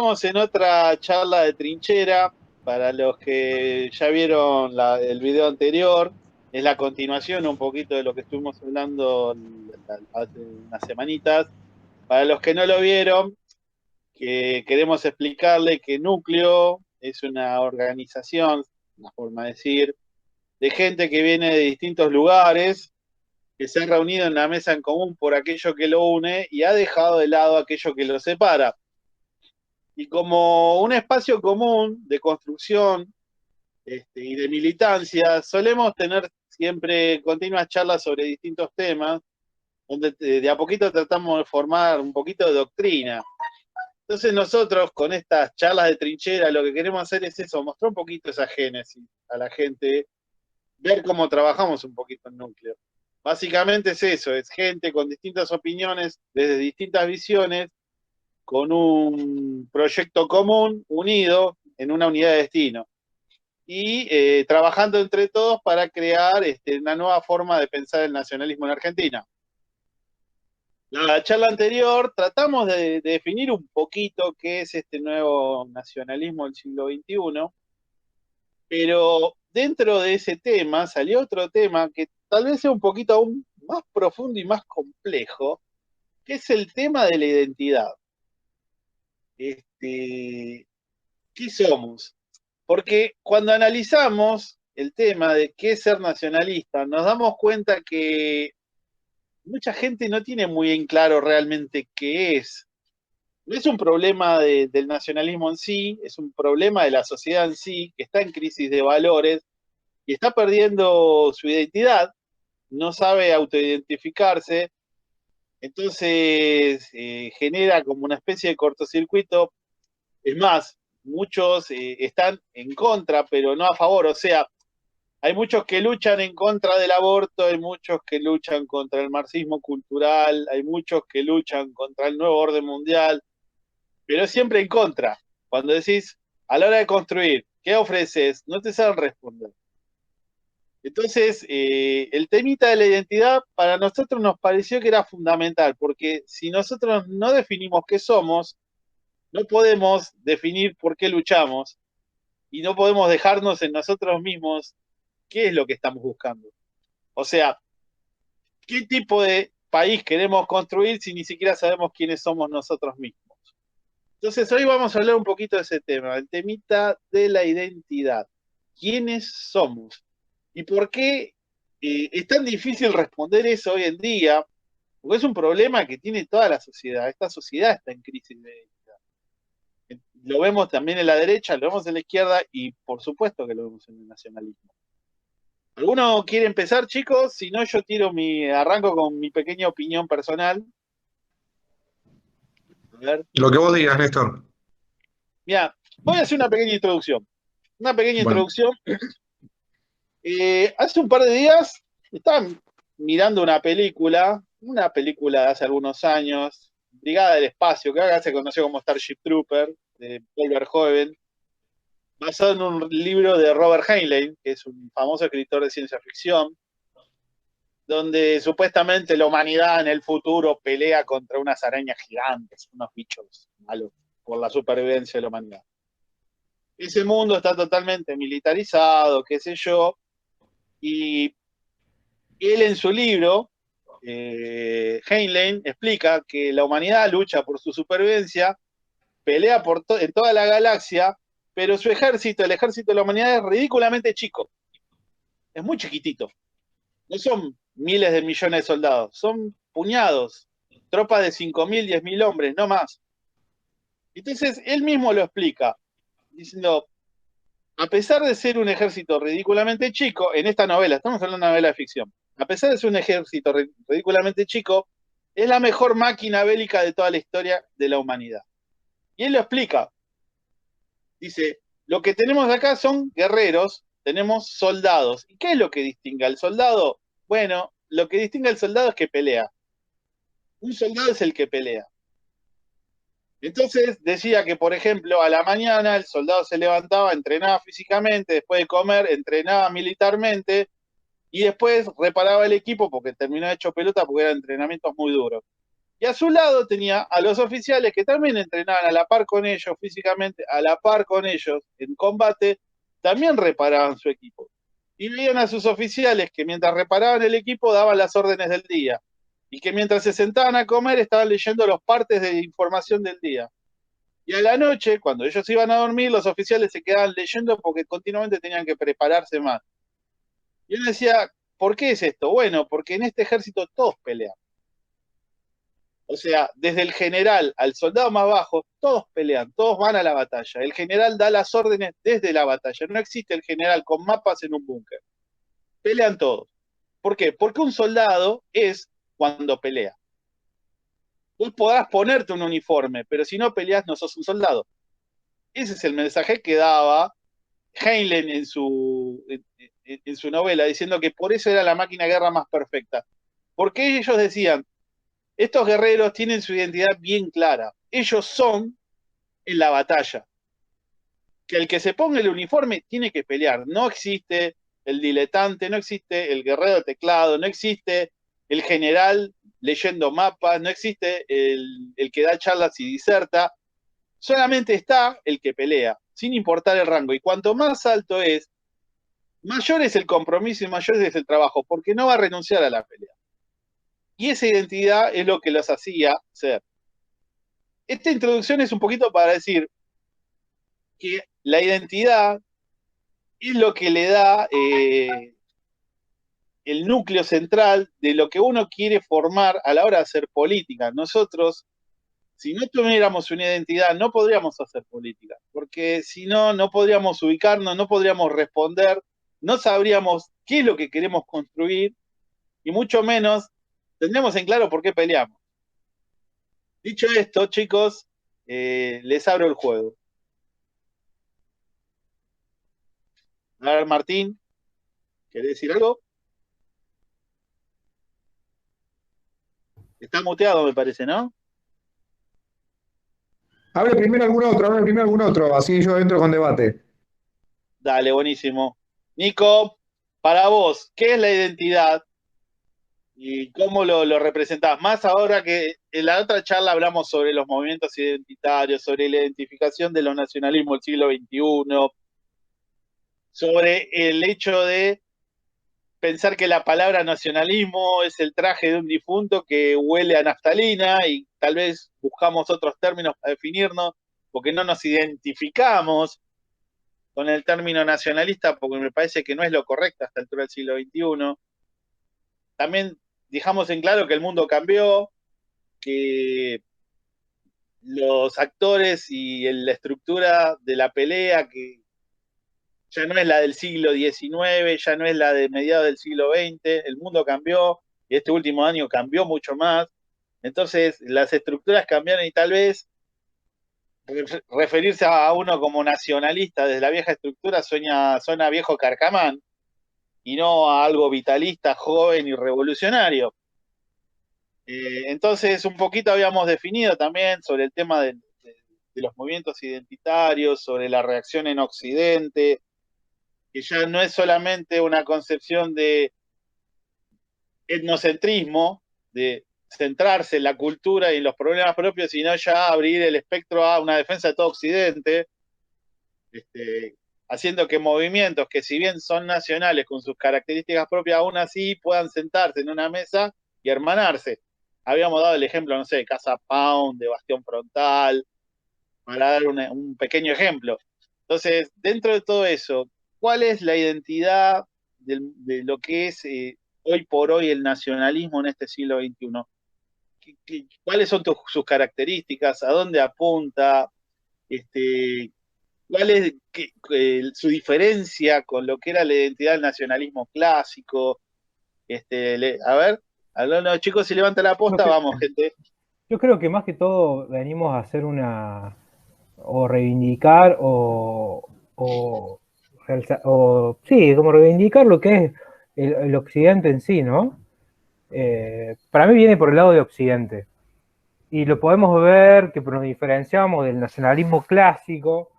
estamos en otra charla de trinchera. Para los que ya vieron el video anterior, es la continuación un poquito de lo que estuvimos hablando hace unas semanitas. Para los que no lo vieron, que queremos explicarle que Núcleo es una organización, una forma de decir, de gente que viene de distintos lugares, que se han reunido en una mesa en común por aquello que lo une y ha dejado de lado aquello que lo separa. Y como un espacio común de construcción y de militancia, solemos tener siempre continuas charlas sobre distintos temas, donde de a poquito tratamos de formar un poquito de doctrina. Entonces nosotros con estas charlas de trinchera lo que queremos hacer es eso, mostrar un poquito esa génesis a la gente, ver cómo trabajamos un poquito en Núcleo. Básicamente es eso, es gente con distintas opiniones, desde distintas visiones, con un proyecto común, unido en una unidad de destino. Y trabajando entre todos para crear una nueva forma de pensar el nacionalismo en Argentina. La charla anterior tratamos de definir un poquito qué es este nuevo nacionalismo del siglo XXI, pero dentro de ese tema salió otro tema que tal vez sea un poquito aún más profundo y más complejo, que es el tema de la identidad. ¿Qué somos? Porque cuando analizamos el tema de qué es ser nacionalista, nos damos cuenta que mucha gente no tiene muy en claro realmente qué es. No es un problema del nacionalismo en sí, es un problema de la sociedad en sí, que está en crisis de valores y está perdiendo su identidad, no sabe autoidentificarse, entonces genera como una especie de cortocircuito. Es más, muchos están en contra, pero no a favor. O sea, hay muchos que luchan en contra del aborto, hay muchos que luchan contra el marxismo cultural, hay muchos que luchan contra el nuevo orden mundial, pero siempre en contra. Cuando decís, a la hora de construir, ¿qué ofreces? No te saben responder. Entonces, el temita de la identidad para nosotros nos pareció que era fundamental, porque si nosotros no definimos qué somos, no podemos definir por qué luchamos y no podemos dejarnos en nosotros mismos qué es lo que estamos buscando. O sea, ¿qué tipo de país queremos construir si ni siquiera sabemos quiénes somos nosotros mismos? Entonces, hoy vamos a hablar un poquito de ese tema, el temita de la identidad. ¿Quiénes somos? ¿Y por qué es tan difícil responder eso hoy en día? Porque es un problema que tiene toda la sociedad. Esta sociedad está en crisis de identidad. Lo vemos también en la derecha, lo vemos en la izquierda y por supuesto que lo vemos en el nacionalismo. ¿Alguno quiere empezar, chicos? Si no, yo arranco con mi pequeña opinión personal. A ver. Lo que vos digas, Néstor. Mira, voy a hacer una pequeña introducción. Una pequeña Bueno, introducción. Hace un par de días estaba mirando una película de hace algunos años, Brigada del Espacio, que ahora se conoció como Starship Trooper, de Paul Verhoeven, basado en un libro de Robert Heinlein, que es un famoso escritor de ciencia ficción, donde supuestamente la humanidad en el futuro pelea contra unas arañas gigantes, unos bichos malos, por la supervivencia de la humanidad. Ese mundo está totalmente militarizado, qué sé yo, y él en su libro, Heinlein, explica que la humanidad lucha por su supervivencia, pelea en toda la galaxia, pero su ejército, el ejército de la humanidad, es ridículamente chico, es muy chiquitito. No son miles de millones de soldados, son puñados, tropas de 5.000, 10.000 hombres, no más. Entonces, él mismo lo explica, diciendo, a pesar de ser un ejército ridículamente chico, en esta novela, estamos hablando de una novela de ficción, a pesar de ser un ejército ridículamente chico, es la mejor máquina bélica de toda la historia de la humanidad. Y él lo explica. Dice, lo que tenemos acá son guerreros, tenemos soldados. ¿Y qué es lo que distingue al soldado? Bueno, lo que distingue al soldado es que pelea. Un soldado es el que pelea. Entonces decía que, por ejemplo, a la mañana el soldado se levantaba, entrenaba físicamente, después de comer, entrenaba militarmente y después reparaba el equipo porque terminó hecho pelota porque eran entrenamientos muy duros. Y a su lado tenía a los oficiales que también entrenaban a la par con ellos físicamente, a la par con ellos en combate, también reparaban su equipo. Y veían a sus oficiales que mientras reparaban el equipo daban las órdenes del día. Y que mientras se sentaban a comer estaban leyendo los partes de información del día. Y a la noche, cuando ellos iban a dormir, los oficiales se quedaban leyendo porque continuamente tenían que prepararse más. Y él decía, ¿por qué es esto? Bueno, porque en este ejército todos pelean. O sea, desde el general al soldado más bajo, todos pelean, todos van a la batalla. El general da las órdenes desde la batalla. No existe el general con mapas en un búnker. Pelean todos. ¿Por qué? Porque un soldado es cuando pelea. Vos podrás ponerte un uniforme, pero si no peleas no sos un soldado. Ese es el mensaje que daba Heinlein en su novela, diciendo que por eso era la máquina de guerra más perfecta. Porque ellos decían, estos guerreros tienen su identidad bien clara. Ellos son en la batalla. Que el que se ponga el uniforme tiene que pelear. No existe el diletante, no existe el guerrero de teclado, no existe el general leyendo mapas, no existe el que da charlas y diserta. Solamente está el que pelea, sin importar el rango. Y cuanto más alto es, mayor es el compromiso y mayor es el trabajo, porque no va a renunciar a la pelea. Y esa identidad es lo que los hacía ser. Esta introducción es un poquito para decir que la identidad es lo que le da el núcleo central de lo que uno quiere formar a la hora de hacer política. Nosotros, si no tuviéramos una identidad, no podríamos hacer política, porque si no, no podríamos ubicarnos, no podríamos responder, no sabríamos qué es lo que queremos construir y mucho menos tendríamos en claro por qué peleamos. Dicho esto, chicos, les abro el juego. A ver, Martín, ¿querés decir algo? Está muteado, me parece, ¿no? Hable primero algún otro, así yo entro con debate. Dale, buenísimo. Nico, para vos, ¿qué es la identidad y cómo lo representás? Más ahora que en la otra charla hablamos sobre los movimientos identitarios, sobre la identificación de los nacionalismos del siglo XXI, sobre el hecho de pensar que la palabra nacionalismo es el traje de un difunto que huele a naftalina y tal vez buscamos otros términos para definirnos porque no nos identificamos con el término nacionalista porque me parece que no es lo correcto hasta el altura del siglo XXI. También dejamos en claro que el mundo cambió, que los actores y la estructura de la pelea, que ya no es la del siglo XIX, ya no es la de mediados del siglo XX, el mundo cambió y este último año cambió mucho más. Entonces las estructuras cambiaron y tal vez referirse a uno como nacionalista desde la vieja estructura suena viejo carcamán y no a algo vitalista, joven y revolucionario. Entonces, un poquito habíamos definido también sobre el tema de los movimientos identitarios, sobre la reacción en Occidente, que ya no es solamente una concepción de etnocentrismo, de centrarse en la cultura y en los problemas propios, sino ya abrir el espectro a una defensa de todo Occidente, haciendo que movimientos que si bien son nacionales con sus características propias, aún así puedan sentarse en una mesa y hermanarse. Habíamos dado el ejemplo, no sé, de Casa Pound, de Bastión Frontal, para dar un pequeño ejemplo. Entonces, dentro de todo eso, ¿cuál es la identidad de lo que es hoy por hoy el nacionalismo en este siglo XXI? ¿Cuáles son sus características? ¿A dónde apunta? Este, ¿Cuál es su diferencia con lo que era la identidad del nacionalismo clásico? A ver, los chicos, si levanta la Yo, posta, cre- vamos, gente. yo creo que más que todo venimos a hacer o reivindicar sí, como reivindicar lo que es el Occidente en sí, ¿no? Para mí viene por el lado de Occidente. Y lo podemos ver que nos diferenciamos del nacionalismo clásico.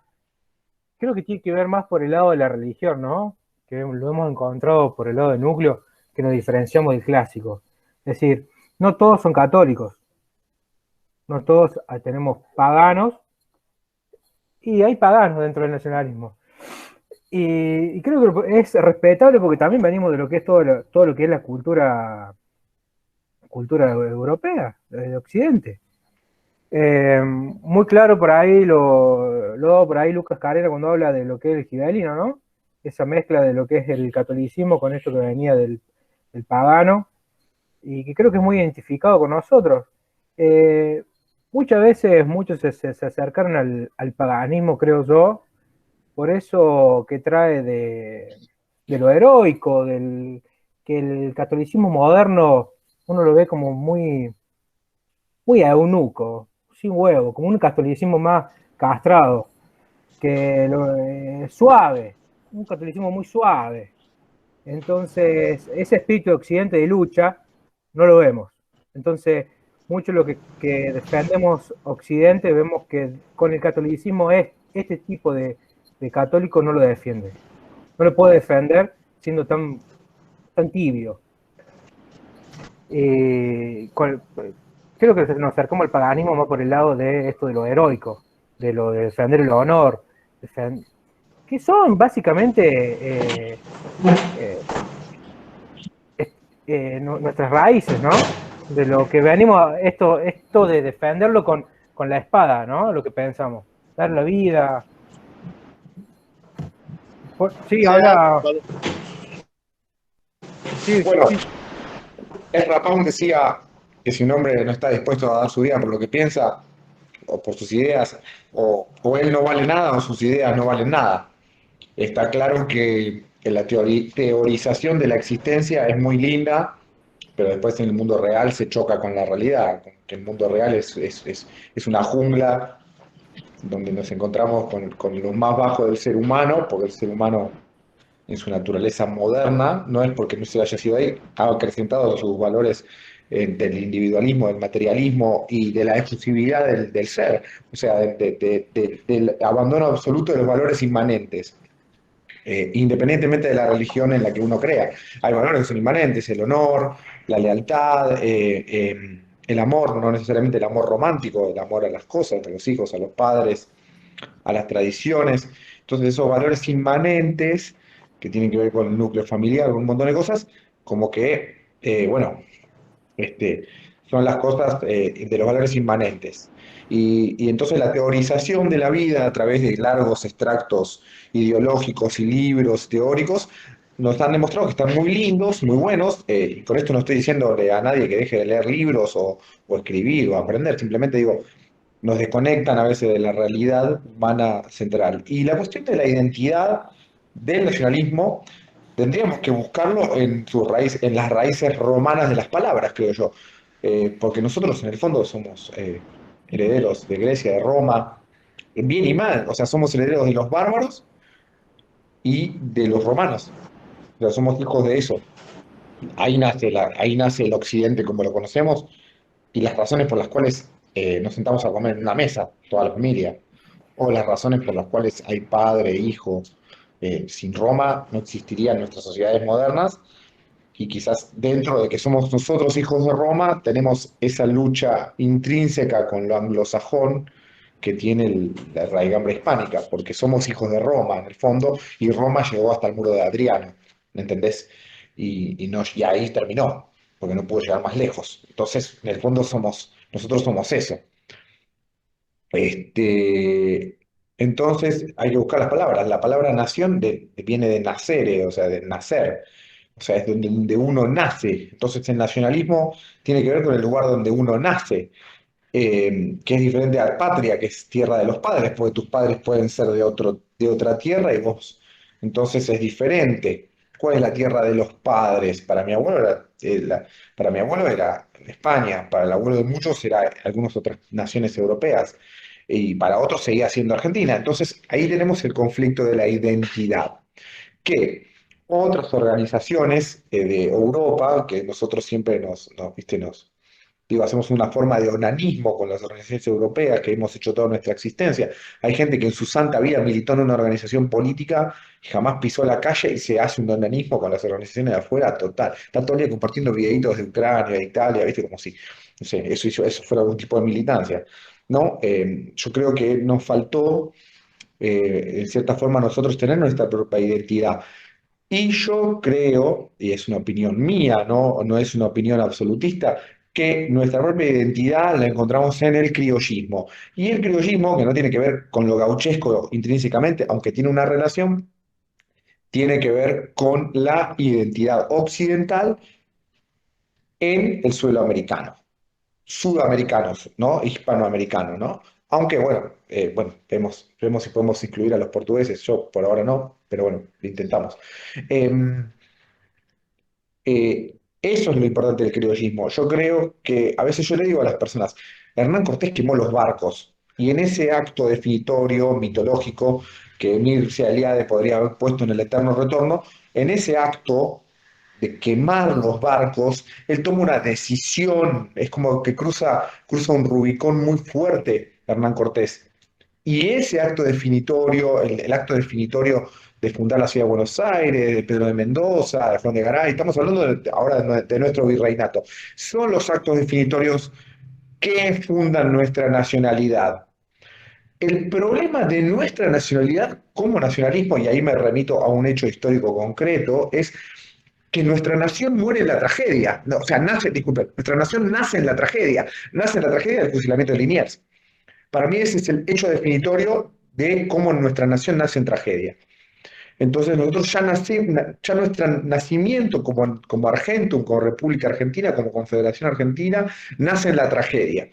Creo que tiene que ver más por el lado de la religión, ¿no? Que lo hemos encontrado por el lado del núcleo, que nos diferenciamos del clásico. Es decir, no todos son católicos. No todos tenemos paganos, y hay paganos dentro del nacionalismo. Y creo que es respetable porque también venimos de lo que es todo lo que es la cultura europea, de Occidente. Muy claro por ahí luego por ahí Lucas Carrera cuando habla de lo que es el gibelino, ¿no? Esa mezcla de lo que es el catolicismo con esto que venía del pagano, y que creo que es muy identificado con nosotros. Eh, Muchas veces muchos se acercaron al paganismo, creo yo, por eso que trae de lo heroico, que el catolicismo moderno uno lo ve como muy eunuco, sin huevo, como un catolicismo más castrado, suave, un catolicismo muy suave. Entonces, ese espíritu de Occidente de lucha no lo vemos. Entonces, mucho lo que defendemos Occidente, vemos que con el catolicismo este tipo de católico no lo defiende. No lo puede defender siendo tan tibio. Creo que nos acercamos al paganismo más por el lado de esto de lo heroico, de lo de defender el honor, que son básicamente nuestras raíces, ¿no? De lo que venimos, esto de defenderlo con la espada, ¿no? Lo que pensamos, dar la vida. Sí, O sea, ahora. Sí, Bueno, sí, el Rapón decía que si un hombre no está dispuesto a dar su vida por lo que piensa, o por sus ideas, o él no vale nada, o sus ideas no valen nada. Está claro que la teorización de la existencia es muy linda, pero después en el mundo real se choca con la realidad, que el mundo real es una jungla donde nos encontramos con lo más bajo del ser humano, porque el ser humano en su naturaleza moderna, no es porque no se haya sido ahí, ha acrecentado sus valores del individualismo, del materialismo y de la exclusividad del ser, o sea, del abandono absoluto de los valores inmanentes. Independientemente de la religión en la que uno crea. Hay valores que son inmanentes, el honor, la lealtad, el amor, no necesariamente el amor romántico, el amor a las cosas, a los hijos, a los padres, a las tradiciones. Entonces esos valores inmanentes que tienen que ver con el núcleo familiar, con un montón de cosas, como que, bueno, este, son las cosas de los valores inmanentes. Y entonces la teorización de la vida a través de largos extractos ideológicos y libros teóricos nos han demostrado que están muy lindos, muy buenos. Y con esto no estoy diciéndole a nadie que deje de leer libros o escribir o aprender, simplemente digo, nos desconectan a veces de la realidad humana central. Y la cuestión de la identidad del nacionalismo tendríamos que buscarlo en su raíz, en las raíces romanas de las palabras, creo yo. Porque nosotros en el fondo somos herederos de Grecia, de Roma, bien y mal, o sea, somos herederos de los bárbaros y de los romanos. O sea, somos hijos de eso. Ahí nace el occidente como lo conocemos y las razones por las cuales nos sentamos a comer en una mesa, toda la familia, o las razones por las cuales hay padre, hijo. Sin Roma no existirían nuestras sociedades modernas y quizás dentro de que somos nosotros hijos de Roma, tenemos esa lucha intrínseca con lo anglosajón que tiene la raigambre hispánica, porque somos hijos de Roma en el fondo, y Roma llegó hasta el muro de Adriano, ¿me entendés? Y ahí terminó, porque no pudo llegar más lejos. Entonces, en el fondo nosotros somos eso. Este, entonces hay que buscar las palabras. La palabra nación viene de nacere, o sea, de nacer. O sea, es donde uno nace. Entonces el nacionalismo tiene que ver con el lugar donde uno nace, que es diferente a la patria, que es tierra de los padres, porque tus padres pueden ser de otra tierra y vos, entonces es diferente. ¿Cuál es la tierra de los padres? Para mi abuelo era España, para el abuelo de muchos era algunas otras naciones europeas y para otros seguía siendo Argentina. Entonces ahí tenemos el conflicto de la identidad, que otras organizaciones de Europa, que nosotros siempre ¿viste? Digo, hacemos una forma de onanismo con las organizaciones europeas que hemos hecho toda nuestra existencia. Hay gente que en su santa vida militó en una organización política y jamás pisó la calle y se hace un onanismo con las organizaciones de afuera total. Está todo el día compartiendo videitos de Ucrania, de Italia, ¿viste? Como si no sé, eso fuera algún tipo de militancia, ¿no? Yo creo que nos faltó, en cierta forma, nosotros tener nuestra propia identidad. Y yo creo, y es una opinión mía, ¿no? No es una opinión absolutista, que nuestra propia identidad la encontramos en el criollismo. Y el criollismo, que no tiene que ver con lo gauchesco intrínsecamente, aunque tiene una relación, tiene que ver con la identidad occidental en el suelo americano, sudamericanos, ¿no? Hispanoamericano, ¿no? Aunque bueno, vemos si podemos incluir a los portugueses. Yo por ahora no, pero bueno, lo intentamos. Em, Eso es lo importante del criollismo. Yo creo que a veces yo le digo a las personas, Hernán Cortés quemó los barcos y en ese acto definitorio, mitológico, que Mircea Eliade podría haber puesto en el Eterno Retorno, en ese acto de quemar los barcos, él toma una decisión, es como que cruza un Rubicón muy fuerte, Hernán Cortés. Y ese acto definitorio, el acto definitorio de fundar la ciudad de Buenos Aires, de Pedro de Mendoza, de Juan de Garay, estamos hablando ahora de nuestro virreinato, son los actos definitorios que fundan nuestra nacionalidad. El problema de nuestra nacionalidad como nacionalismo, y ahí me remito a un hecho histórico concreto, es que nuestra nación muere en la tragedia. No, o sea, disculpen, nuestra nación nace en la tragedia del fusilamiento de Liniers. Para mí ese es el hecho definitorio de cómo nuestra nación nace en tragedia. Entonces nosotros ya nuestro nacimiento como Argentum, como República Argentina, como Confederación Argentina, nace en la tragedia.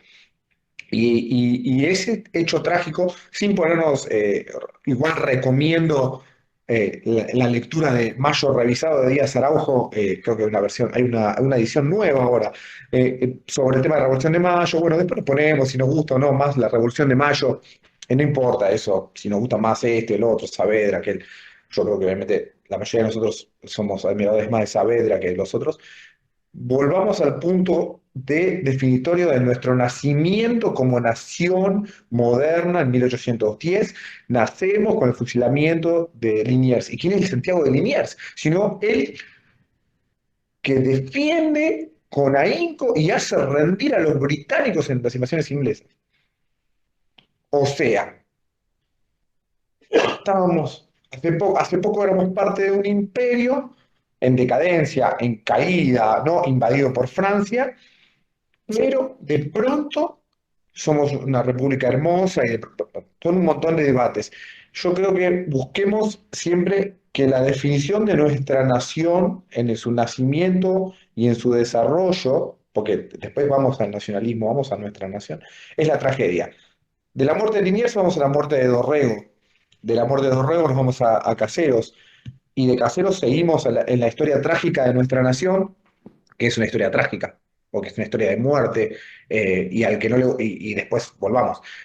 Y ese hecho trágico, sin ponernos, igual recomiendo la lectura de Mayo Revisado de Díaz Araujo, creo que hay una edición nueva ahora, sobre el tema de la Revolución de Mayo. Bueno, después lo ponemos si nos gusta o no más la Revolución de Mayo, no importa eso, si nos gusta más este, el otro, Saavedra, aquel. Yo creo que obviamente la mayoría de nosotros somos admiradores más de Saavedra que de los otros. Volvamos al punto definitorio de nuestro nacimiento como nación moderna en 1810. Nacemos con el fusilamiento de Liniers. ¿Y quién es el Santiago de Liniers? Sino él que defiende con ahínco y hace rendir a los británicos en las invasiones inglesas. O sea, hace poco éramos parte de un imperio en decadencia, en caída, ¿no? Invadido por Francia, pero de pronto somos una república hermosa y son un montón de debates. Yo creo que busquemos siempre que la definición de nuestra nación en su nacimiento y en su desarrollo, porque después vamos al nacionalismo, vamos a nuestra nación, es la tragedia. De la muerte de Liniers vamos a la muerte de Dorrego, del amor de Dorrego nos vamos a Caseros, y de Caseros seguimos en la historia trágica de nuestra nación, que es una historia trágica, o que es una historia de muerte, y al que no le, y después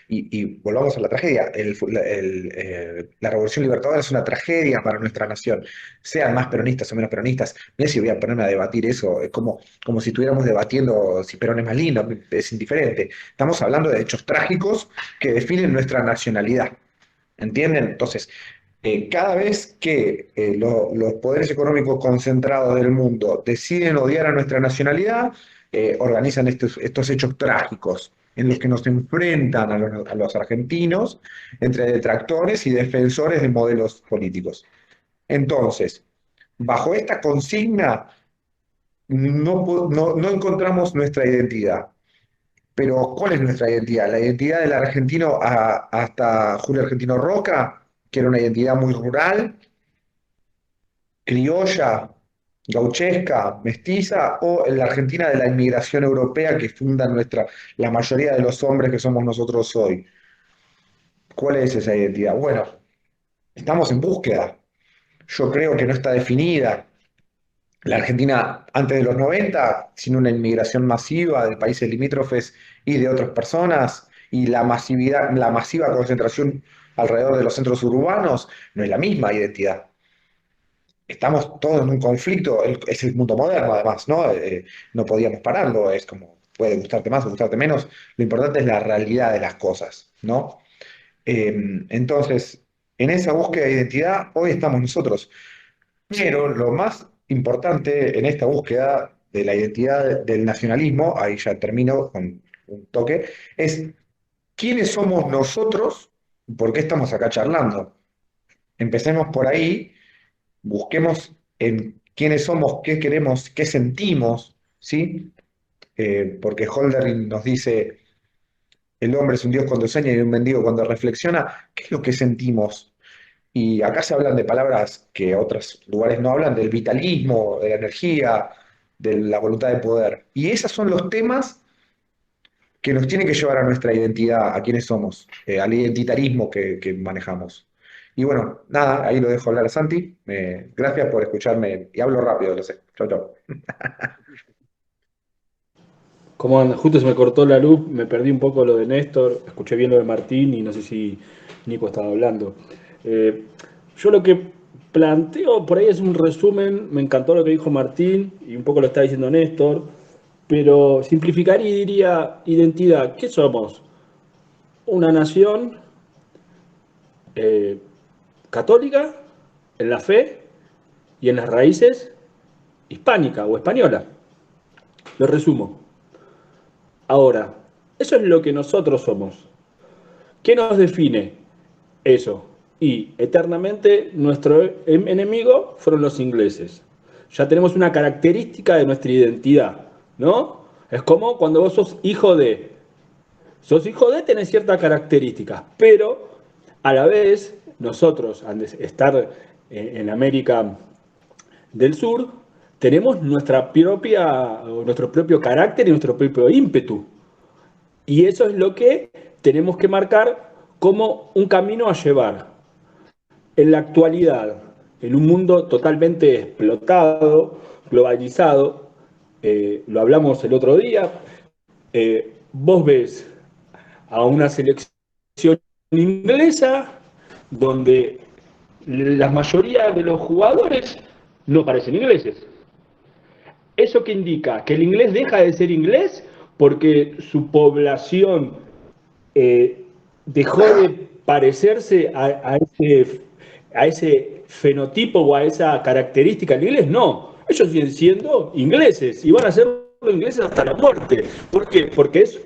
y volvamos a la tragedia. La Revolución Libertadora es una tragedia para nuestra nación, sean más peronistas o menos peronistas. No sé si voy a ponerme a debatir eso, es como si estuviéramos debatiendo si Perón es más lindo, es indiferente. Estamos hablando de hechos trágicos que definen nuestra nacionalidad. ¿Entienden? Entonces, cada vez que los poderes económicos concentrados del mundo deciden odiar a nuestra nacionalidad, organizan estos hechos trágicos en los que nos enfrentan a los argentinos entre detractores y defensores de modelos políticos. Entonces, bajo esta consigna no encontramos nuestra identidad. Pero, ¿cuál es nuestra identidad? La identidad del argentino hasta Julio Argentino Roca, que era una identidad muy rural, criolla, gauchesca, mestiza, o la Argentina de la inmigración europea que funda la mayoría de los hombres que somos nosotros hoy. ¿Cuál es esa identidad? Bueno, estamos en búsqueda. Yo creo que no está definida. La Argentina antes de los 90, sin una inmigración masiva de países limítrofes y de otras personas, y la masiva concentración alrededor de los centros urbanos, no es la misma identidad. Estamos todos en un conflicto, es el mundo moderno además, ¿no? No podíamos pararlo, es como, puede gustarte más o gustarte menos, lo importante es la realidad de las cosas, ¿no? Entonces, en esa búsqueda de identidad, hoy estamos nosotros. Pero lo más importante en esta búsqueda de la identidad del nacionalismo, ahí ya termino con un toque, es quiénes somos nosotros y por qué estamos acá charlando. Empecemos por ahí, busquemos en quiénes somos, qué queremos, qué sentimos, ¿sí? Porque Holdering nos dice, el hombre es un dios cuando sueña y un mendigo cuando reflexiona, ¿qué es lo que sentimos? Y acá se hablan de palabras que otros lugares no hablan, del vitalismo, de la energía, de la voluntad de poder. Y esos son los temas que nos tienen que llevar a nuestra identidad, a quiénes somos, al identitarismo que manejamos. Y bueno, nada, ahí lo dejo hablar a Santi. Gracias por escucharme y hablo rápido, lo sé. Chau, chau. ¿Cómo anda? Justo se me cortó la luz, me perdí un poco lo de Néstor, escuché bien lo de Martín y no sé si Nico estaba hablando. Eh, yo lo que planteo por ahí es un resumen, me encantó lo que dijo Martín y un poco lo está diciendo Néstor, pero simplificaría y diría identidad. ¿Qué somos? Una nación eh, católica en la fe y en las raíces hispánica o española. Lo resumo. Ahora, eso es lo que nosotros somos. ¿Qué nos define eso? Y eternamente nuestro enemigo fueron los ingleses. Ya tenemos una característica de nuestra identidad, ¿no? Es como cuando vos sos hijo de, tenés ciertas características, pero a la vez nosotros, al estar en América del Sur, tenemos nuestro propio carácter y nuestro propio ímpetu. Y eso es lo que tenemos que marcar como un camino a llevar. En la actualidad, en un mundo totalmente explotado, globalizado, lo hablamos el otro día, vos ves a una selección inglesa donde la mayoría de los jugadores no parecen ingleses. ¿Eso qué indica? Que el inglés deja de ser inglés porque su población eh, dejó de parecerse a ese fenotipo o a esa característica del inglés. No, ellos siguen siendo ingleses y van a ser ingleses hasta la muerte. ¿Por qué? Porque es,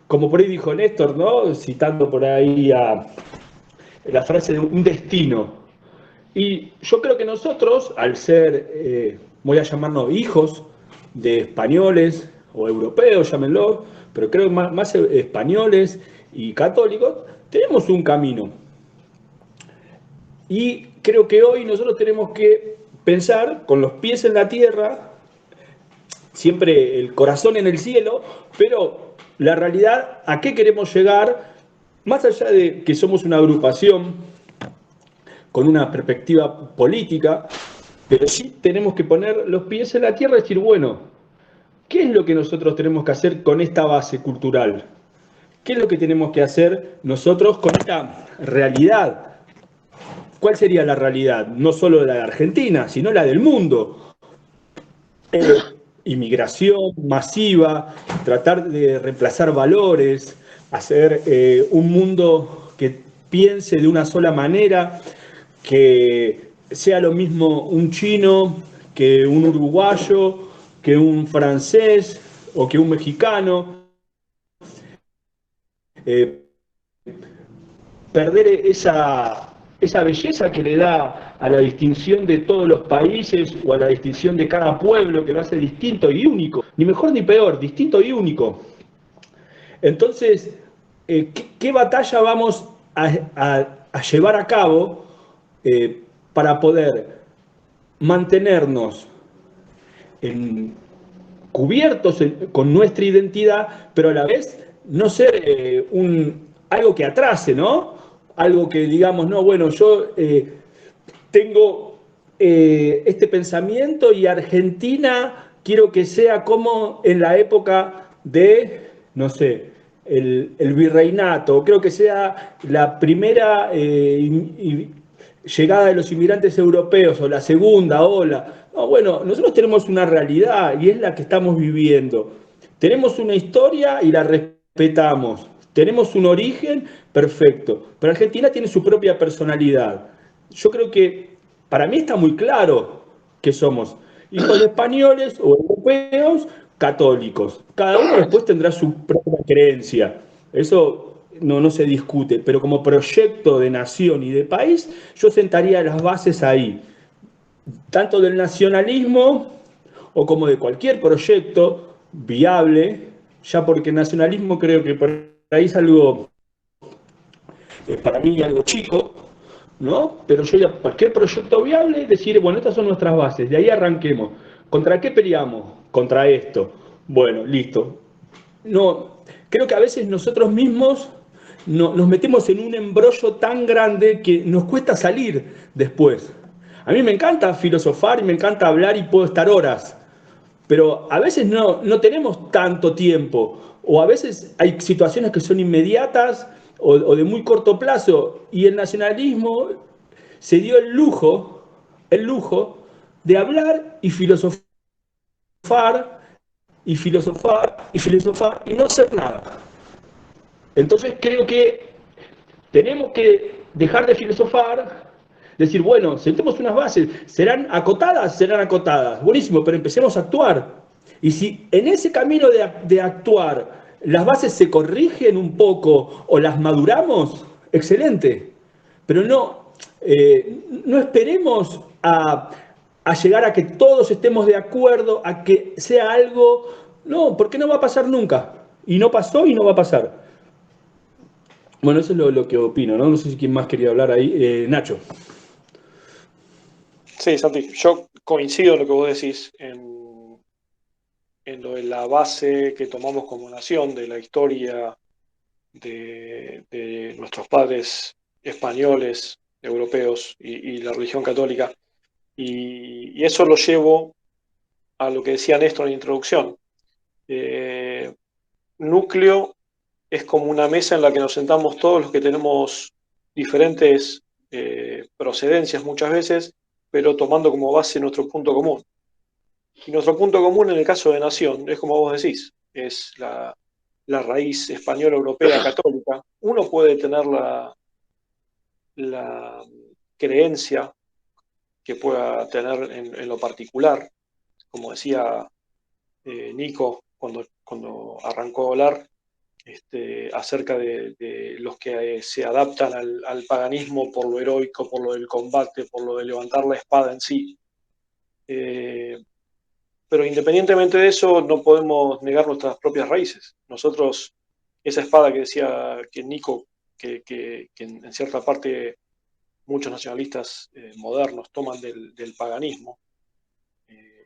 como por ahí dijo Néstor, ¿no? Citando por ahí la frase de un destino. Y yo creo que nosotros, al ser, voy a llamarnos hijos de españoles o europeos, llámenlo, pero creo que más españoles y católicos, tenemos un camino. Y creo que hoy nosotros tenemos que pensar con los pies en la tierra, siempre el corazón en el cielo, pero la realidad, ¿a qué queremos llegar? Más allá de que somos una agrupación con una perspectiva política, pero sí tenemos que poner los pies en la tierra y decir, bueno, ¿qué es lo que nosotros tenemos que hacer con esta base cultural? ¿Qué es lo que tenemos que hacer nosotros con esta realidad? ¿Cuál sería la realidad? No solo la de Argentina, sino la del mundo. Inmigración masiva, tratar de reemplazar valores, hacer un mundo que piense de una sola manera, que sea lo mismo un chino que un uruguayo, que un francés o que un mexicano. Eh, Perder esa belleza que le da a la distinción de todos los países o a la distinción de cada pueblo que lo hace distinto y único, ni mejor ni peor, distinto y único. Entonces, ¿qué batalla vamos a llevar a cabo para poder mantenernos cubiertos con nuestra identidad, pero a la vez no ser algo que atrase, ¿no? Algo que digamos, no, bueno, yo tengo este pensamiento y Argentina quiero que sea como en la época de, no sé, el virreinato, creo que sea la primera llegada de los inmigrantes europeos o la segunda ola. No, bueno, nosotros tenemos una realidad y es la que estamos viviendo. Tenemos una historia y la respetamos. Tenemos un origen, perfecto. Pero Argentina tiene su propia personalidad. Yo creo que para mí está muy claro que somos hijos de españoles o europeos católicos. Cada uno después tendrá su propia creencia. Eso no se discute, pero como proyecto de nación y de país, yo sentaría las bases ahí, tanto del nacionalismo o como de cualquier proyecto viable, ya porque el nacionalismo creo que por ahí es algo, para mí, algo chico, ¿no? Pero yo ya, cualquier proyecto viable, decir, bueno, estas son nuestras bases, de ahí arranquemos. ¿Contra qué peleamos? Contra esto. Bueno, listo. No, creo que a veces nosotros mismos nos metemos en un embrollo tan grande que nos cuesta salir después. A mí me encanta filosofar y me encanta hablar y puedo estar horas, pero a veces no tenemos tanto tiempo, o a veces hay situaciones que son inmediatas o de muy corto plazo, y el nacionalismo se dio el lujo de hablar y filosofar y filosofar y filosofar y no hacer nada. Entonces creo que tenemos que dejar de filosofar, decir, bueno, sentemos unas bases, serán acotadas, buenísimo, pero empecemos a actuar. Y si en ese camino de actuar las bases se corrigen un poco o las maduramos, excelente. Pero no esperemos a llegar a que todos estemos de acuerdo, a que sea algo, no, porque no va a pasar nunca. Y no pasó y no va a pasar. Bueno, eso es lo que opino, ¿no? No sé si quién más quería hablar ahí. Nacho. Sí, Santi, yo coincido en lo que vos decís, en lo de la base que tomamos como nación, de la historia de nuestros padres españoles, europeos y la religión católica. Y eso lo llevo a lo que decía Néstor en la introducción. Núcleo es como una mesa en la que nos sentamos todos los que tenemos diferentes procedencias muchas veces, pero tomando como base nuestro punto común. Y nuestro punto común en el caso de nación es como vos decís, es la raíz española, europea, católica. Uno puede tener la creencia que pueda tener en lo particular, como decía Nico cuando arrancó a hablar, acerca de los que se adaptan al paganismo por lo heroico, por lo del combate, por lo de levantar la espada en sí. Pero independientemente de eso, no podemos negar nuestras propias raíces. Nosotros, esa espada que decía que Nico, que en cierta parte muchos nacionalistas modernos toman del paganismo,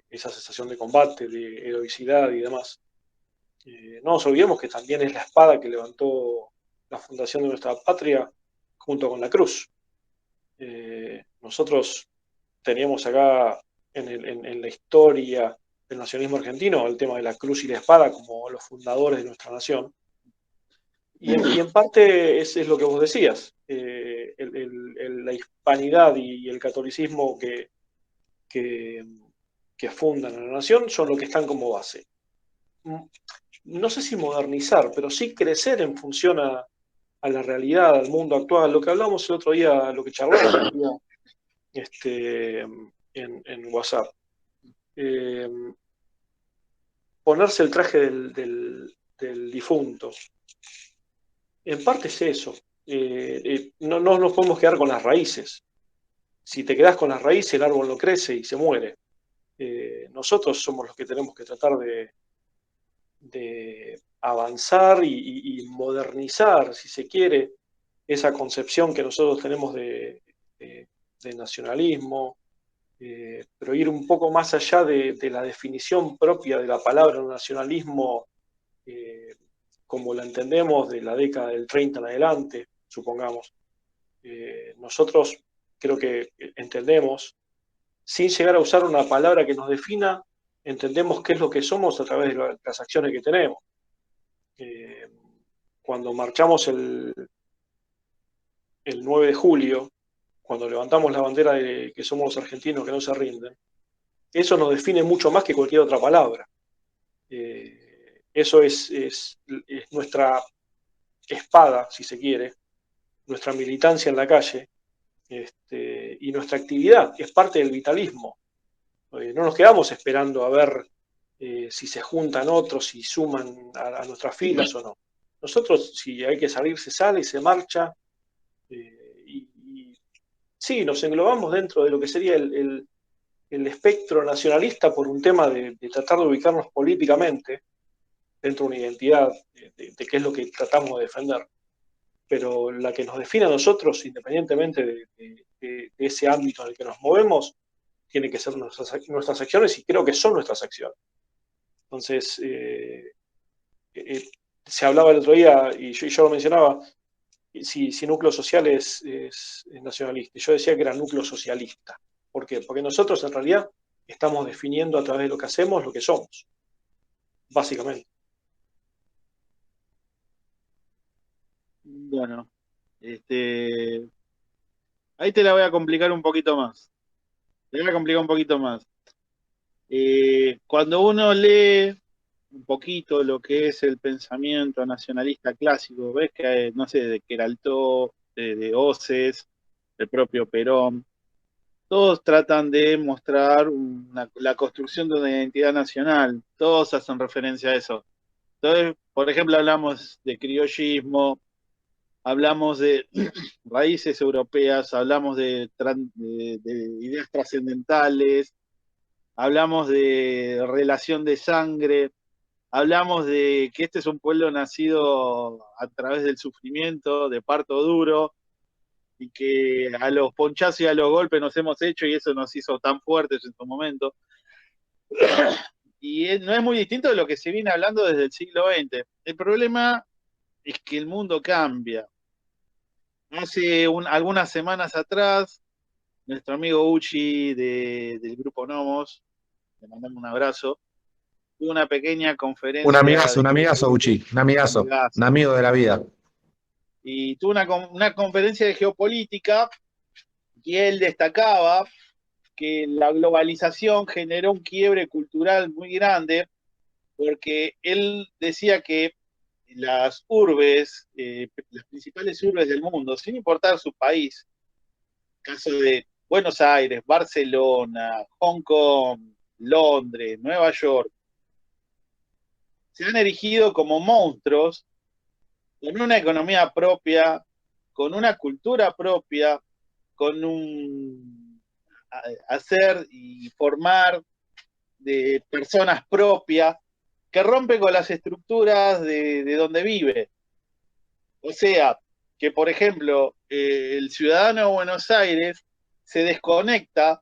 esa sensación de combate, de heroicidad y demás. No nos olvidemos que también es la espada que levantó la fundación de nuestra patria junto con la cruz. Nosotros teníamos acá en la historia del nacionalismo argentino el tema de la cruz y la espada como los fundadores de nuestra nación. Y en parte es lo que vos decías, la hispanidad y el catolicismo que fundan a la nación son lo que están como base. No sé si modernizar, pero sí crecer en función a la realidad, al mundo actual, lo que hablamos el otro día, lo que charlamos el día, en WhatsApp. Ponerse el traje del difunto. En parte es eso. No nos podemos quedar con las raíces. Si te quedas con las raíces, el árbol no crece y se muere. Nosotros somos los que tenemos que tratar de avanzar y modernizar, si se quiere, esa concepción que nosotros tenemos de nacionalismo, pero ir un poco más allá de la definición propia de la palabra nacionalismo, como la entendemos de la década del 30 en adelante, supongamos. Nosotros creo que entendemos, sin llegar a usar una palabra que nos defina, entendemos qué es lo que somos a través de las acciones que tenemos. Cuando marchamos el 9 de julio, cuando levantamos la bandera de que somos los argentinos que no se rinden, eso nos define mucho más que cualquier otra palabra. Eso es nuestra espada, si se quiere, nuestra militancia en la calle, y nuestra actividad, es parte del vitalismo. No nos quedamos esperando a ver si se juntan otros, si suman a nuestras filas o no. Nosotros, si hay que salir, se sale, se marcha, y sí, nos englobamos dentro de lo que sería el espectro nacionalista por un tema de tratar de ubicarnos políticamente dentro de una identidad de qué es lo que tratamos de defender. Pero la que nos define a nosotros, independientemente de ese ámbito en el que nos movemos, tiene que ser nuestras acciones, y creo que son nuestras acciones. Entonces, se hablaba el otro día, y yo lo mencionaba, si núcleo social es nacionalista. Y yo decía que era núcleo socialista. ¿Por qué? Porque nosotros en realidad estamos definiendo a través de lo que hacemos lo que somos, básicamente. Bueno, ahí te la voy a complicar un poquito más. Te la voy a complicar un poquito más. Cuando uno lee un poquito lo que es el pensamiento nacionalista clásico, ves que, no sé, de Queraltó, de Hoces, el propio Perón, todos tratan de mostrar la construcción de una identidad nacional, todos hacen referencia a eso. Entonces, por ejemplo, hablamos de criollismo, hablamos de raíces europeas, hablamos de ideas trascendentales, hablamos de relación de sangre, hablamos de que este es un pueblo nacido a través del sufrimiento, de parto duro, y que a los ponchazos y a los golpes nos hemos hecho y eso nos hizo tan fuertes en su momento. Y no es muy distinto de lo que se viene hablando desde el siglo XX. El problema es que el mundo cambia. Hace algunas semanas atrás, nuestro amigo Uchi del grupo Nomos, le mandamos un abrazo, tuvo una pequeña conferencia Un amigazo, Uchi, un amigo de la vida. Y tuvo una conferencia de geopolítica y él destacaba que la globalización generó un quiebre cultural muy grande, porque él decía que las urbes, las principales urbes del mundo, sin importar su país, caso de Buenos Aires, Barcelona, Hong Kong, Londres, Nueva York, se han erigido como monstruos con una economía propia, con una cultura propia, con un hacer y formar de personas propias que rompe con las estructuras de donde vive. O sea, que por ejemplo, el ciudadano de Buenos Aires se desconecta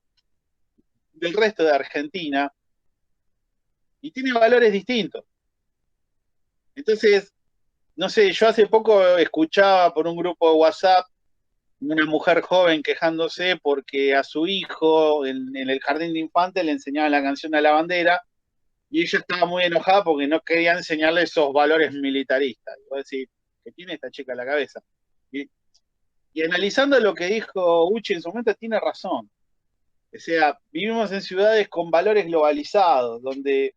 del resto de Argentina y tiene valores distintos. Entonces, no sé, yo hace poco escuchaba por un grupo de WhatsApp una mujer joven quejándose porque a su hijo en el jardín de infantes le enseñaban la canción de la bandera y ella estaba muy enojada porque no quería enseñarle esos valores militaristas. Y vos decís, ¿qué tiene esta chica en la cabeza? Y analizando lo que dijo Uchi en su momento, tiene razón. O sea, vivimos en ciudades con valores globalizados, donde,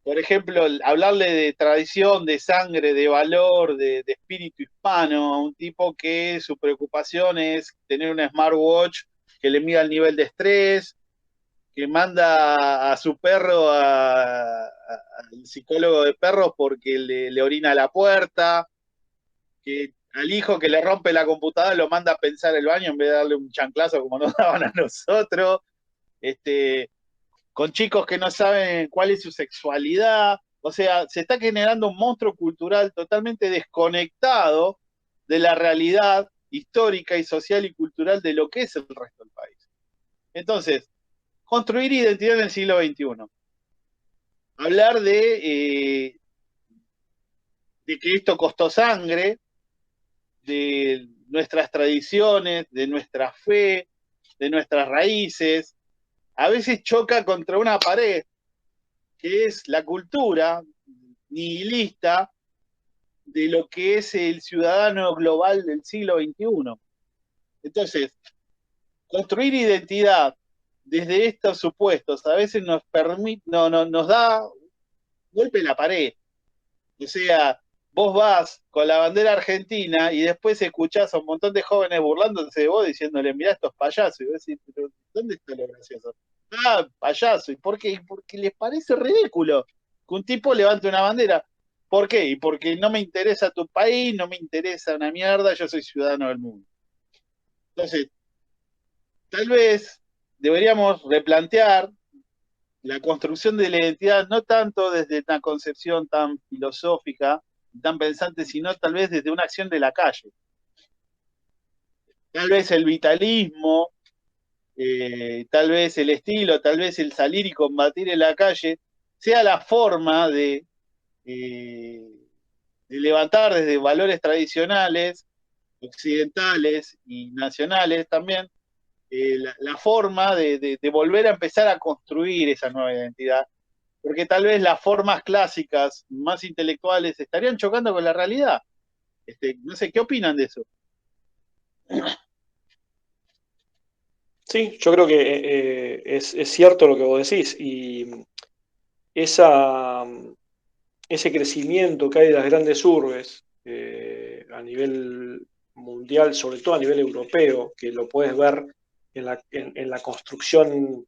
por ejemplo, hablarle de tradición, de sangre, de valor, de espíritu hispano a un tipo que su preocupación es tener una smartwatch que le mida el nivel de estrés, que manda a su perro al psicólogo de perros porque le orina a la puerta, que al hijo que le rompe la computadora lo manda a pensar el baño en vez de darle un chanclazo como nos daban a nosotros, con chicos que no saben cuál es su sexualidad. O sea, se está generando un monstruo cultural totalmente desconectado de la realidad histórica y social y cultural de lo que es el resto del país. Entonces, construir identidad en el siglo XXI. Hablar de que esto costó sangre, de nuestras tradiciones, de nuestra fe, de nuestras raíces, a veces choca contra una pared, que es la cultura nihilista de lo que es el ciudadano global del siglo XXI. Entonces, construir identidad desde estos supuestos a veces nos permite, nos da golpe en la pared. O sea, vos vas con la bandera argentina y después escuchás a un montón de jóvenes burlándose de vos diciéndole, mirá estos payasos, y vos decís, pero ¿dónde está lo gracioso? ah, payaso. ¿Y por qué? Porque les parece ridículo que un tipo levante una bandera. ¿Por qué? Y porque no me interesa tu país, no me interesa una mierda, yo soy ciudadano del mundo. Entonces, tal vez deberíamos replantear la construcción de la identidad, no tanto desde una concepción tan filosófica, tan pensante, sino tal vez desde una acción de la calle. Tal vez el vitalismo, tal vez el estilo, tal vez el salir y combatir en la calle, sea la forma eh, de levantar desde valores tradicionales, occidentales y nacionales también, la forma de volver a empezar a construir esa nueva identidad. Porque tal vez las formas clásicas, más intelectuales, estarían chocando con la realidad. No sé, ¿qué opinan de eso? Sí, yo creo que es cierto lo que vos decís. Y esa, ese crecimiento que hay de las grandes urbes a nivel mundial, sobre todo a nivel europeo, que lo puedes ver en la construcción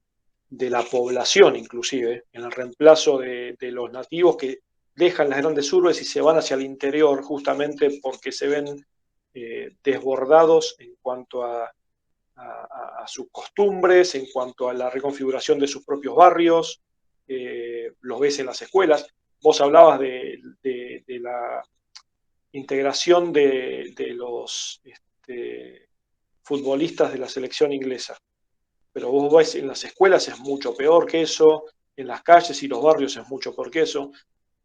de la población inclusive, en el reemplazo de los nativos que dejan las grandes urbes y se van hacia el interior justamente porque se ven desbordados en cuanto a sus costumbres, en cuanto a la reconfiguración de sus propios barrios, los ves en las escuelas. Vos hablabas de la integración de los futbolistas de la selección inglesa, pero vos ves en las escuelas es mucho peor que eso, en las calles y los barrios es mucho peor que eso,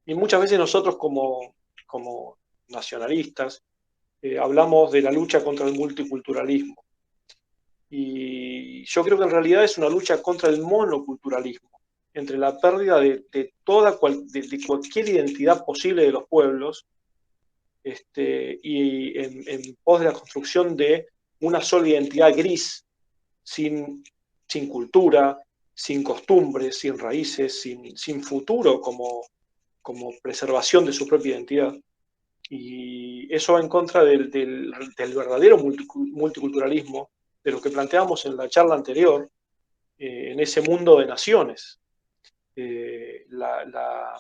y muchas veces nosotros como nacionalistas hablamos de la lucha contra el multiculturalismo. Y yo creo que en realidad es una lucha contra el monoculturalismo, entre la pérdida de cualquier identidad posible de los pueblos, y en pos de la construcción de una sola identidad gris, sin cultura, sin costumbres, sin raíces, sin futuro como preservación de su propia identidad. Y eso va en contra del verdadero multiculturalismo, de lo que planteamos en la charla anterior, en ese mundo de naciones. La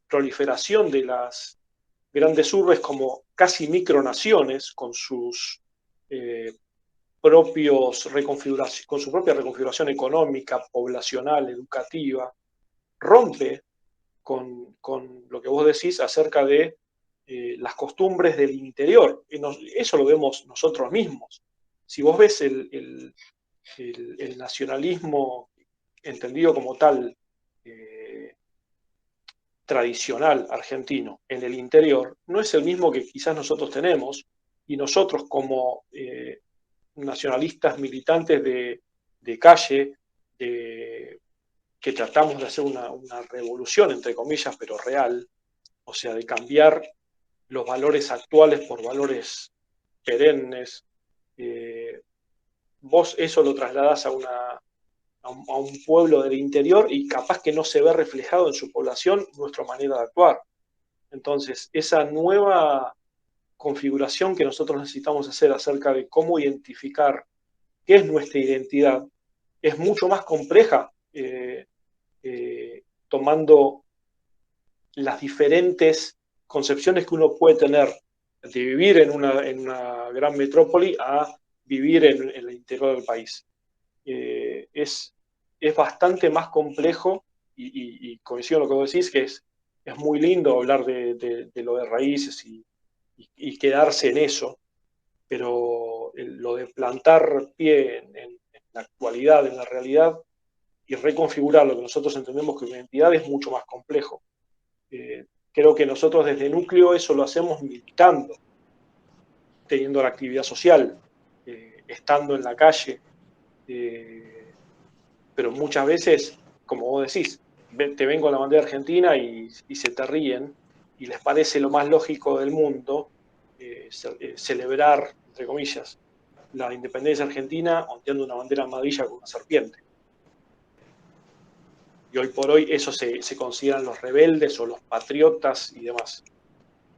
proliferación de las grandes urbes como casi micronaciones, con sus con su propia reconfiguración económica, poblacional, educativa, rompe con lo que vos decís acerca de las costumbres del interior. Eso lo vemos nosotros mismos. Si vos ves el nacionalismo entendido como tal, tradicional argentino en el interior, no es el mismo que quizás nosotros tenemos, y nosotros como nacionalistas militantes de calle, que tratamos de hacer una revolución, entre comillas, pero real, o sea, de cambiar los valores actuales por valores perennes. Vos eso lo trasladás a un pueblo del interior y capaz que no se ve reflejado en su población nuestra manera de actuar. Entonces, esa nueva configuración que nosotros necesitamos hacer acerca de cómo identificar qué es nuestra identidad es mucho más compleja, tomando las diferentes concepciones que uno puede tener de vivir en una gran metrópoli a vivir en el interior del país. Es bastante más complejo y coincido en lo que vos decís, que es muy lindo hablar de lo de raíces y quedarse en eso, pero lo de plantar pie en la actualidad, en la realidad, y reconfigurar lo que nosotros entendemos que identidad es mucho más complejo. Creo que nosotros desde Núcleo eso lo hacemos militando, teniendo la actividad social, estando en la calle, pero muchas veces, como vos decís, te ven con la bandera argentina y se te ríen y les parece lo más lógico del mundo celebrar, entre comillas, la independencia argentina ondeando una bandera amarilla con una serpiente. Y hoy por hoy eso se consideran los rebeldes o los patriotas y demás.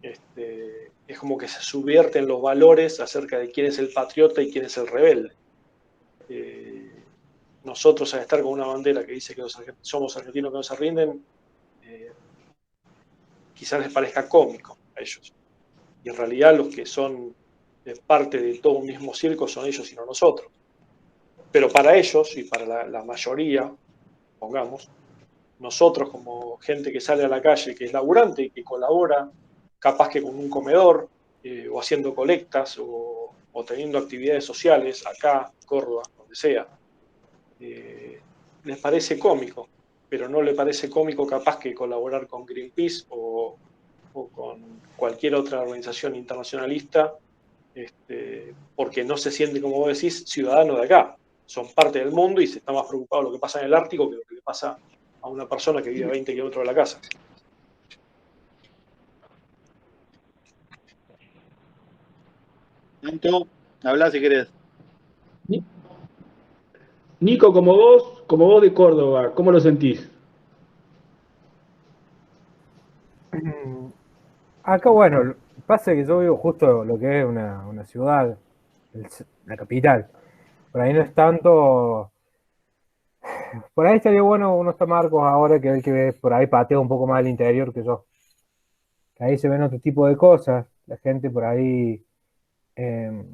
Es como que se subvierten los valores acerca de quién es el patriota y quién es el rebelde. nosotros al estar con una bandera que dice que somos argentinos que no se rinden, quizás les parezca cómico a ellos. Y en realidad los que son parte de todo un mismo circo son ellos y no nosotros. Pero para ellos y para la mayoría, pongamos, nosotros como gente que sale a la calle, que es laburante y que colabora, capaz que con un comedor, o haciendo colectas, o teniendo actividades sociales acá, Córdoba, donde sea, les parece cómico, pero no le parece cómico capaz que colaborar con Greenpeace o con cualquier otra organización internacionalista, porque no se siente, como vos decís, ciudadano de acá. Son parte del mundo y se está más preocupado de lo que pasa en el Ártico que lo que le pasa a una persona que vive a 20 kilómetros de la casa. Anto, habla si querés. Nico, como vos de Córdoba, ¿cómo lo sentís? Acá, bueno, pasa que yo vivo justo lo que es una ciudad, la capital. Por ahí no es tanto. Por ahí estaría bueno uno está Marcos ahora, que es el que por ahí patea un poco más al interior que yo. Que ahí se ven otro tipo de cosas. La gente por ahí eh,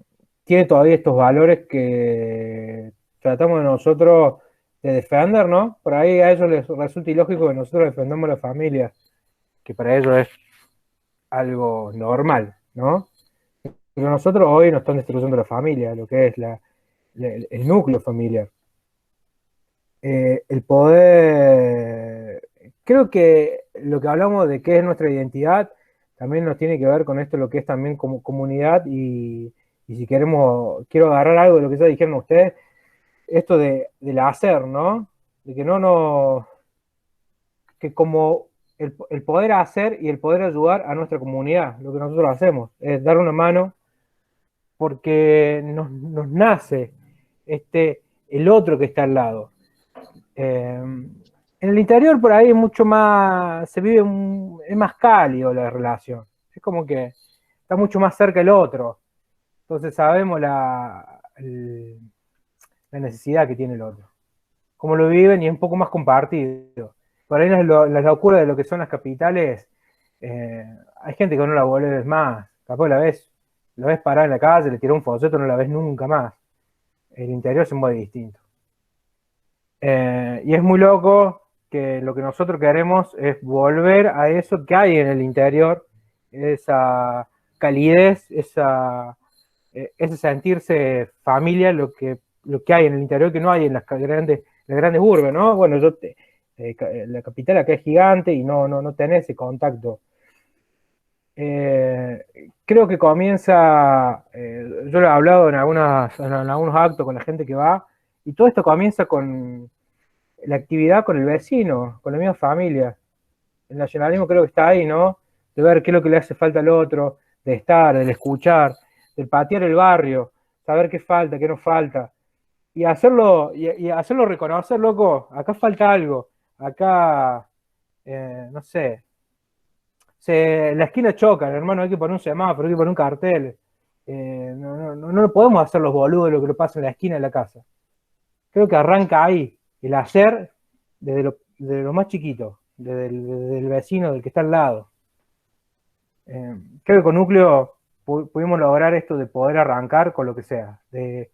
tiene todavía estos valores que tratamos de nosotros de defender, ¿no? Por ahí a ellos les resulta ilógico que nosotros defendamos a la familia, que para ellos es algo normal, ¿no? Pero nosotros hoy nos están destruyendo la familia, lo que es el núcleo familiar. El poder, creo que lo que hablamos de qué es nuestra identidad también nos tiene que ver con esto, lo que es también como comunidad y si quiero agarrar algo de lo que ya dijeron ustedes, esto del hacer, ¿no? De que que como el poder hacer y el poder ayudar a nuestra comunidad, lo que nosotros hacemos, es dar una mano porque nos nace el otro que está al lado. En el interior por ahí es mucho más, es más cálido la relación. Es como que está mucho más cerca el otro. Entonces sabemos la necesidad que tiene el otro. Cómo lo viven y es un poco más compartido. Por ahí la locura de lo que son las capitales, hay gente que no la vuelve más. Capaz la ves parada en la calle, le tira un folleto, no la ves nunca más. El interior es muy distinto. Y es muy loco que lo que nosotros queremos es volver a eso que hay en el interior, esa calidez, ese sentirse familia, lo que hay en el interior que no hay en las grandes urbes, ¿no? Bueno, la capital acá es gigante y no tenés ese contacto. Creo que comienza, yo lo he hablado en algunos actos con la gente que va, y todo esto comienza con la actividad con el vecino, con la misma familia. El nacionalismo creo que está ahí, ¿no? De ver qué es lo que le hace falta al otro, de estar, del escuchar, del patear el barrio, saber qué falta, qué no falta. Y hacerlo reconocer, loco, acá falta algo, acá, no sé, la esquina choca, hermano, hay que poner un semáforo, hay que poner un cartel. No podemos hacer los boludos de lo que le pasa en la esquina de la casa. Creo que arranca ahí, el hacer desde lo más chiquito, desde el vecino, del que está al lado. Creo que con Núcleo pudimos lograr esto de poder arrancar con lo que sea, de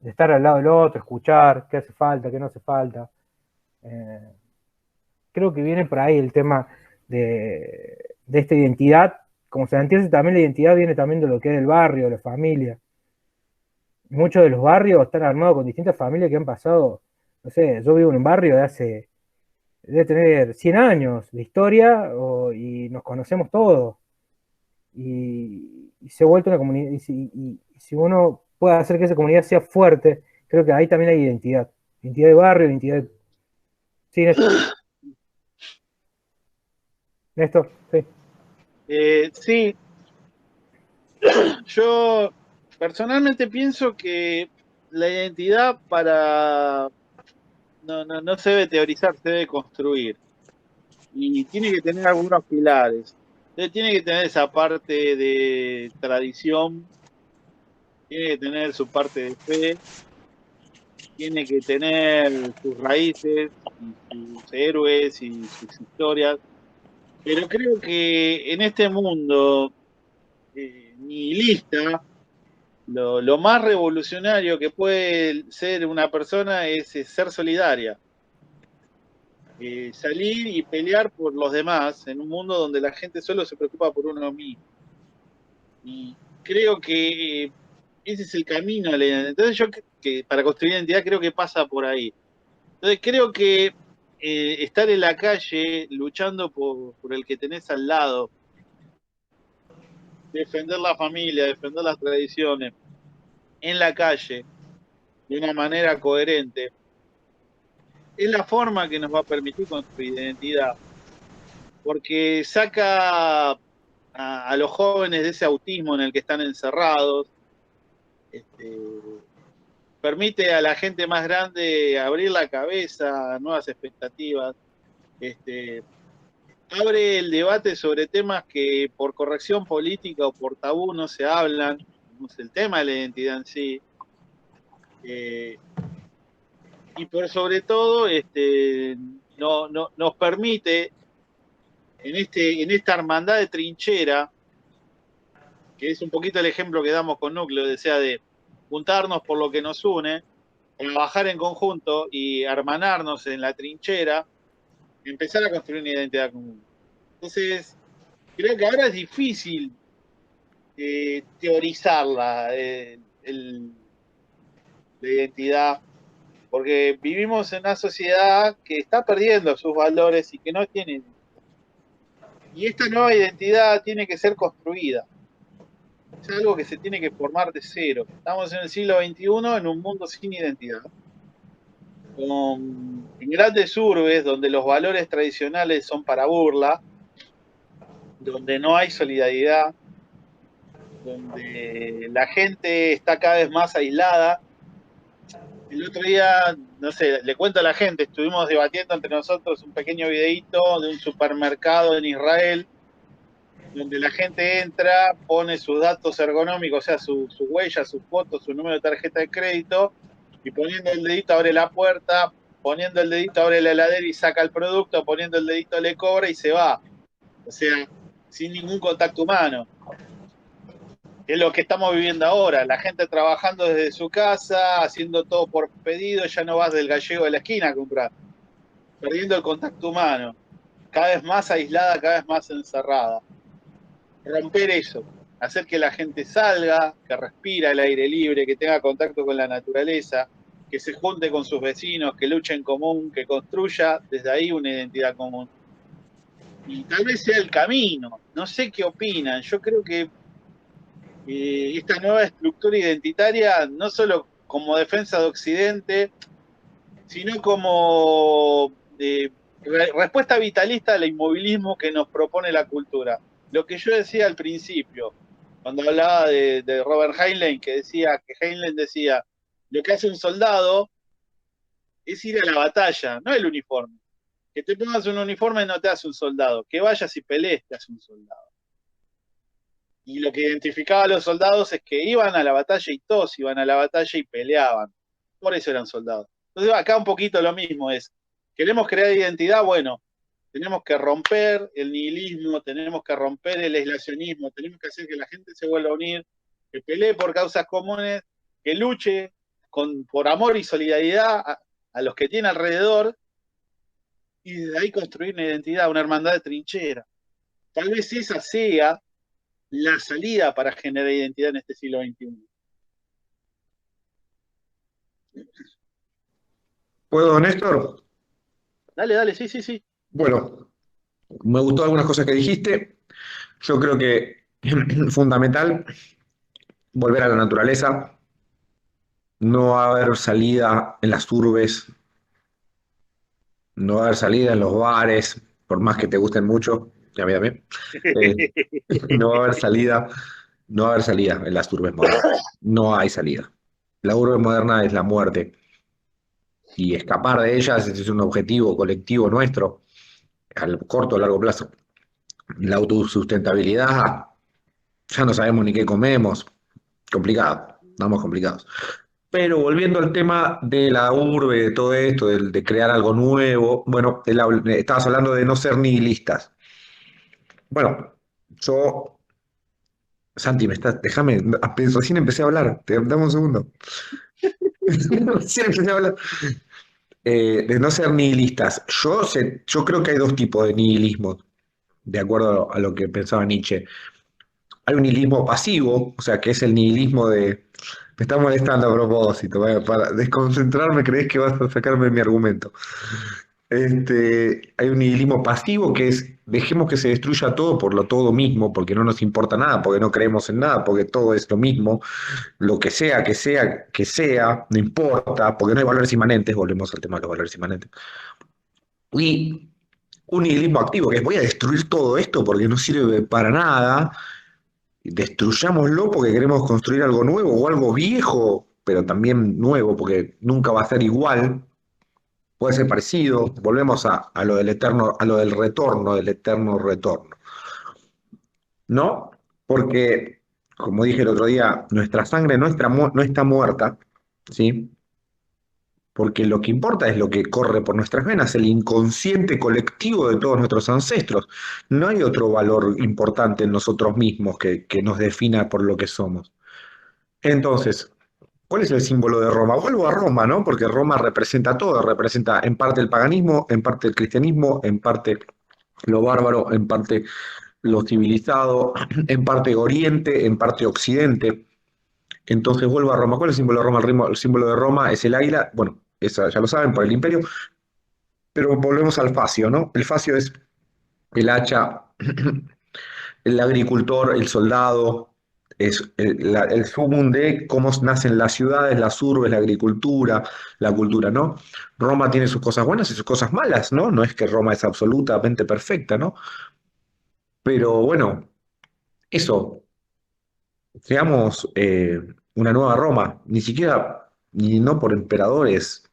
estar al lado del otro, escuchar qué hace falta, qué no hace falta. Creo que viene por ahí el tema de esta identidad, como se entiende también la identidad viene también de lo que es el barrio, de la familia. Muchos de los barrios están armados con distintas familias que han pasado, no sé, yo vivo en un barrio debe tener 100 años de historia y nos conocemos todos. Y se ha vuelto una comunidad, y si uno puede hacer que esa comunidad sea fuerte, creo que ahí también hay identidad. Identidad de barrio, identidad de... Sí, Néstor, sí. Sí, yo personalmente pienso que la identidad no se debe teorizar, se debe construir. Y tiene que tener algunos pilares. Tiene que tener esa parte de tradición, tiene que tener su parte de fe, tiene que tener sus raíces, y sus héroes y sus historias, pero creo que en este mundo nihilista, lo más revolucionario que puede ser una persona es ser solidaria. Salir y pelear por los demás en un mundo donde la gente solo se preocupa por uno mismo. Y creo que ese es el camino. Entonces yo que para construir identidad creo que pasa por ahí. Entonces creo que estar en la calle luchando por el que tenés al lado, defender la familia, defender las tradiciones, en la calle, de una manera coherente, es la forma que nos va a permitir construir identidad, porque saca a los jóvenes de ese autismo en el que están encerrados, permite a la gente más grande abrir la cabeza a nuevas expectativas, abre el debate sobre temas que por corrección política o por tabú no se hablan, como es el tema de la identidad en sí, y por sobre todo nos permite en esta hermandad de trinchera, que es un poquito el ejemplo que damos con Núcleo, de juntarnos por lo que nos une, trabajar en conjunto y hermanarnos en la trinchera, empezar a construir una identidad común. Entonces, creo que ahora es difícil teorizarla, la identidad, porque vivimos en una sociedad que está perdiendo sus valores y que no tiene. Y esta nueva identidad tiene que ser construida. Es algo que se tiene que formar de cero. Estamos en el siglo XXI en un mundo sin identidad. En grandes urbes donde los valores tradicionales son para burla, donde no hay solidaridad, donde la gente está cada vez más aislada. El otro día, no sé, le cuento a la gente, estuvimos debatiendo entre nosotros un pequeño videíto de un supermercado en Israel, donde la gente entra, pone sus datos ergonómicos, o sea, su huella, su foto, su número de tarjeta de crédito, y poniendo el dedito abre la puerta, poniendo el dedito abre la heladera y saca el producto, poniendo el dedito le cobra y se va. O sea, sin ningún contacto humano. Es lo que estamos viviendo ahora, la gente trabajando desde su casa, haciendo todo por pedido, ya no vas del gallego de la esquina a comprar, perdiendo el contacto humano, cada vez más aislada, cada vez más encerrada. Romper eso, hacer que la gente salga, que respira el aire libre, que tenga contacto con la naturaleza, que se junte con sus vecinos, que luche en común, que construya desde ahí una identidad común. Y tal vez sea el camino, no sé qué opinan, yo creo que esta nueva estructura identitaria, no solo como defensa de Occidente, sino como respuesta vitalista al inmovilismo que nos propone la cultura. Lo que yo decía al principio, cuando hablaba de Robert Heinlein, que Heinlein decía, lo que hace un soldado es ir a la batalla, no el uniforme. Que te pongas un uniforme no te hace un soldado, que vayas y pelees te hace un soldado. Y lo que identificaba a los soldados es que iban a la batalla y todos iban a la batalla y peleaban. Por eso eran soldados. Entonces acá un poquito lo mismo es, queremos crear identidad, bueno, tenemos que romper el nihilismo, tenemos que romper el aislacionismo, tenemos que hacer que la gente se vuelva a unir, que pelee por causas comunes, que luche por amor y solidaridad a los que tiene alrededor, y desde ahí construir una identidad, una hermandad de trinchera. Tal vez esa sea la salida para generar identidad en este siglo XXI. ¿Puedo, Néstor? Dale, sí. Bueno, me gustó algunas cosas que dijiste. Yo creo que es fundamental volver a la naturaleza, no va a haber salida en las urbes, no va a haber salida en los bares, por más que te gusten mucho, a mí también. No va a haber salida, no va a haber salida en las urbes modernas. No hay salida. La urbe moderna es la muerte. Y escapar de ellas es un objetivo colectivo nuestro, al corto o largo plazo. La autosustentabilidad, ya no sabemos ni qué comemos. Complicado, estamos complicados. Pero volviendo al tema de la urbe, de todo esto, de crear algo nuevo, bueno, estabas hablando de no ser nihilistas. Bueno, yo, Santi, déjame, recién empecé a hablar, dame un segundo. Recién empecé a hablar. De no ser nihilistas. Yo creo que hay dos tipos de nihilismo, de acuerdo a lo que pensaba Nietzsche. Hay un nihilismo pasivo, o sea, que es el nihilismo de... Me está molestando a propósito, para desconcentrarme, crees que vas a sacarme mi argumento. Hay un nihilismo pasivo que es dejemos que se destruya todo por lo todo mismo, porque no nos importa nada, porque no creemos en nada, porque todo es lo mismo, lo que sea, que sea, que sea, no importa, porque no hay valores inmanentes, volvemos al tema de los valores inmanentes. Y un nihilismo activo, que es voy a destruir todo esto porque no sirve para nada, destruyámoslo porque queremos construir algo nuevo o algo viejo, pero también nuevo, porque nunca va a ser igual, puede ser parecido, volvemos a lo del eterno, a lo del eterno retorno, ¿no? Porque, como dije el otro día, nuestra sangre no está muerta, ¿sí? Porque lo que importa es lo que corre por nuestras venas, el inconsciente colectivo de todos nuestros ancestros. No hay otro valor importante en nosotros mismos que nos defina por lo que somos. Entonces, ¿cuál es el símbolo de Roma? Vuelvo a Roma, ¿no? Porque Roma representa todo, representa en parte el paganismo, en parte el cristianismo, en parte lo bárbaro, en parte lo civilizado, en parte Oriente, en parte Occidente. Entonces vuelvo a Roma. ¿Cuál es el símbolo de Roma? El símbolo de Roma es el águila. Bueno, eso ya lo saben, por el imperio. Pero volvemos al fascio, ¿no? El fascio es el hacha, el agricultor, el soldado, es el sumum de cómo nacen las ciudades, las urbes, la agricultura, la cultura, ¿no? Roma tiene sus cosas buenas y sus cosas malas, ¿no? No es que Roma es absolutamente perfecta, ¿no? Pero bueno, eso, seamos una nueva Roma, ni siquiera, ni no por emperadores,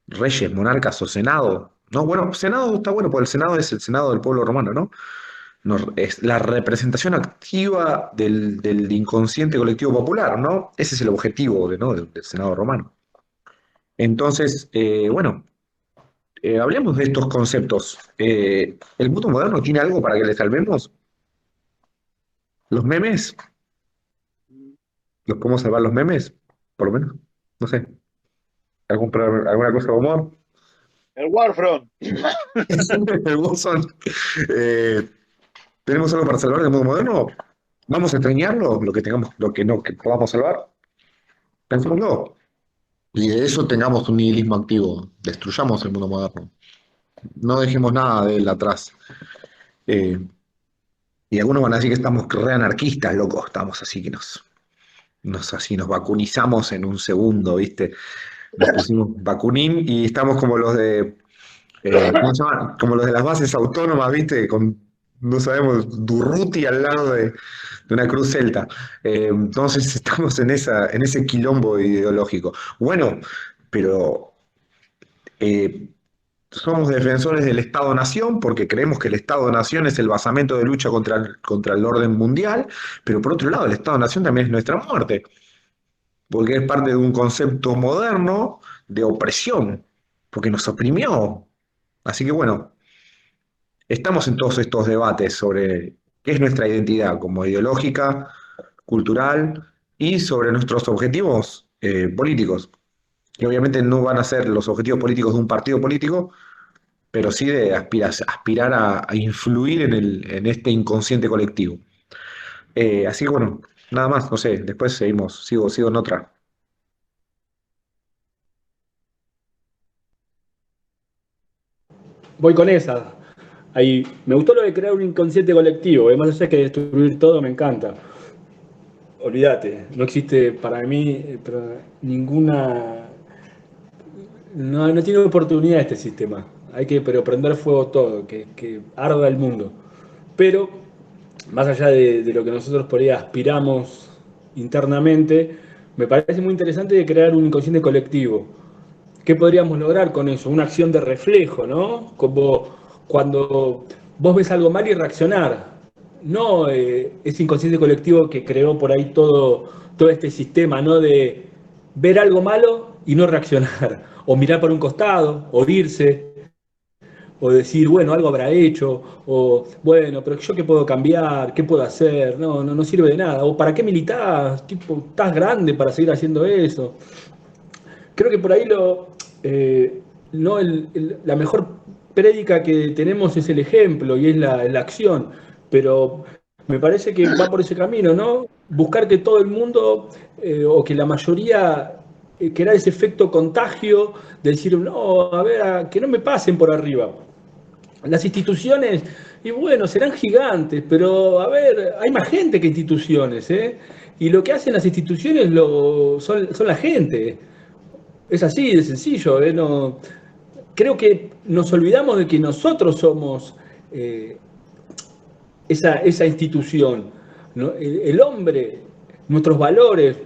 reyes, monarcas o senado. No, bueno, senado está bueno, porque el senado es el senado del pueblo romano, ¿no? Es la representación activa del inconsciente colectivo popular, ¿no? Ese es el objetivo ¿no? del senado romano. Entonces, bueno, hablemos de estos conceptos. ¿El mundo moderno tiene algo para que le salvemos? ¿Los memes? ¿Los podemos salvar los memes? Por lo menos. No sé. ¿Alguna cosa de humor? El Warfront. El Warzone. Eh, ¿Tenemos algo para salvar del mundo moderno? ¿Vamos a extrañarlo? Lo que tengamos, lo que no, que podamos salvar. Pensémoslo. Y de eso tengamos un nihilismo activo. Destruyamos el mundo moderno. No dejemos nada de él atrás. Eh, y algunos van a decir que estamos re anarquistas, locos. Estamos así que así nos vacunizamos en un segundo, ¿viste? Nos pusimos vacunín y estamos como los de ¿cómo se llama? Como los de las bases autónomas, ¿viste? No sabemos, Durruti al lado de una cruz celta. Entonces estamos en ese quilombo ideológico. Bueno, pero eh, somos defensores del Estado-Nación porque creemos que el Estado-Nación es el basamento de lucha contra el orden mundial, pero por otro lado, el Estado-Nación también es nuestra muerte, porque es parte de un concepto moderno de opresión, porque nos oprimió. Así que bueno, estamos en todos estos debates sobre qué es nuestra identidad como ideológica, cultural y sobre nuestros objetivos políticos, que obviamente no van a ser los objetivos políticos de un partido político, pero sí de aspirar a influir en este inconsciente colectivo. Así que bueno, nada más, no sé, después sigo en otra. Voy con esa. Ahí, me gustó lo de crear un inconsciente colectivo, más allá que destruir todo me encanta. Olvídate, no existe para mí ninguna... No tiene oportunidad este sistema. Hay que prender fuego todo, que arda el mundo. Pero, más allá de lo que nosotros por ahí aspiramos internamente, me parece muy interesante de crear un inconsciente colectivo. ¿Qué podríamos lograr con eso? Una acción de reflejo, ¿no? Como cuando vos ves algo mal y reaccionar. No ese inconsciente colectivo que creó por ahí todo este sistema, ¿no? De ver algo malo y no reaccionar, o mirar por un costado, o irse, o decir, bueno, algo habrá hecho, o bueno, pero yo qué puedo cambiar, qué puedo hacer, no sirve de nada, o para qué militás, tipo, estás grande para seguir haciendo eso. Creo que por ahí no, la mejor prédica que tenemos es el ejemplo y es la acción, pero me parece que va por ese camino, ¿no? Buscar que todo el mundo o que la mayoría crear ese efecto contagio de decir, no, a ver, que no me pasen por arriba. Las instituciones, y bueno, serán gigantes, pero a ver, hay más gente que instituciones, ¿eh? Y lo que hacen las instituciones son la gente. Es así de sencillo, ¿eh? No, creo que nos olvidamos de que nosotros somos eh, esa institución, ¿no? El hombre, nuestros valores,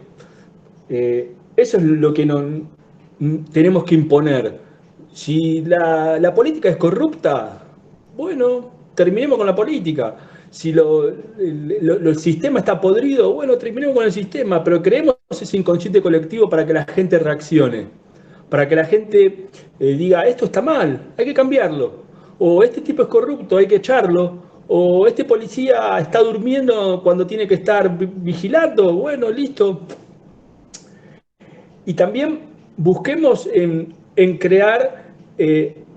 eso es lo que tenemos que imponer. Si la política es corrupta, bueno, terminemos con la política. Si el sistema está podrido, bueno, terminemos con el sistema, pero creemos ese inconsciente colectivo para que la gente reaccione, para que la gente diga, esto está mal, hay que cambiarlo, o este tipo es corrupto, hay que echarlo, o este policía está durmiendo cuando tiene que estar vigilando, bueno, listo, y también busquemos en crear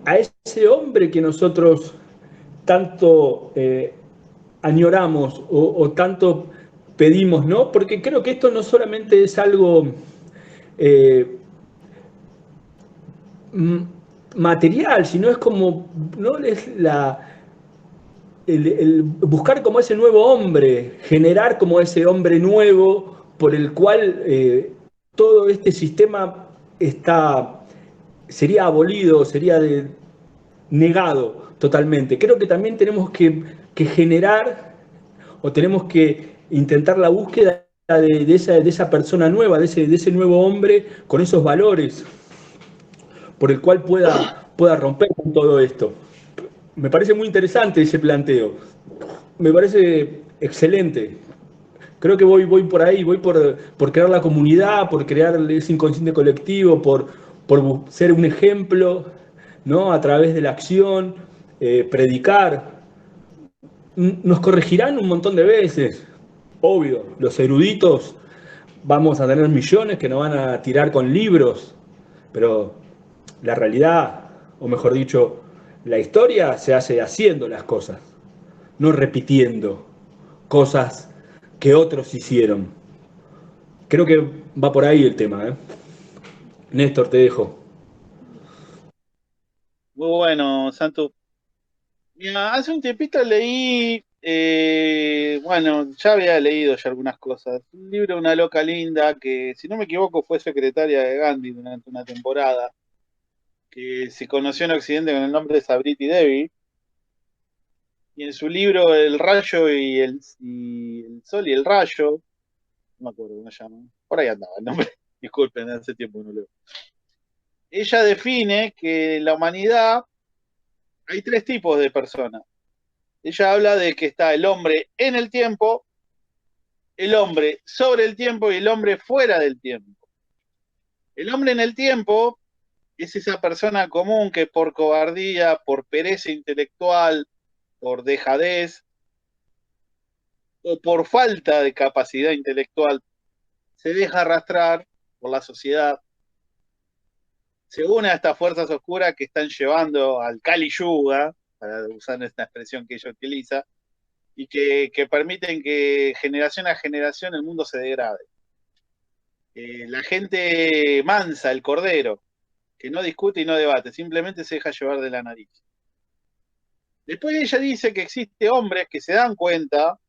a ese hombre que nosotros tanto añoramos o tanto pedimos, ¿no? Porque creo que esto no solamente es algo eh, material, sino es como, ¿no? Es el buscar como ese nuevo hombre, generar como ese hombre nuevo por el cual todo este sistema sería abolido, negado totalmente. Creo que también tenemos que generar o tenemos que intentar la búsqueda de esa persona nueva, de ese nuevo hombre con esos valores por el cual pueda romper con todo esto. Me parece muy interesante ese planteo. Me parece excelente. Creo que voy por ahí, voy por crear la comunidad, por crear ese inconsciente colectivo, por ser un ejemplo, ¿no? A través de la acción, predicar. Nos corregirán un montón de veces, obvio. Los eruditos vamos a tener millones que nos van a tirar con libros, pero la realidad, o mejor dicho, la historia se hace haciendo las cosas, no repitiendo cosas que otros hicieron. Creo que va por ahí el tema, ¿eh? Néstor, te dejo. Muy bueno, Santu. Mira, hace un tiempito leí, bueno, ya había leído ya algunas cosas. Un libro de una loca linda que, si no me equivoco, fue secretaria de Gandhi durante una temporada, que se conoció en Occidente con el nombre de Sabriti Devi. Y en su libro El rayo y el sol y el rayo, no me acuerdo cómo se llama, por ahí andaba el nombre, disculpen, hace tiempo que no leo. Ella define que en la humanidad hay tres tipos de personas. Ella habla de que está el hombre en el tiempo, el hombre sobre el tiempo y el hombre fuera del tiempo. El hombre en el tiempo es esa persona común que por cobardía, por pereza intelectual, por dejadez o por falta de capacidad intelectual se deja arrastrar por la sociedad, se une a estas fuerzas oscuras que están llevando al Kali Yuga, para usar esta expresión que ella utiliza, y que permiten que generación a generación el mundo se degrade. La gente mansa, el cordero, que no discute y no debate, simplemente se deja llevar de la nariz. Después ella dice que existe hombres que se dan cuenta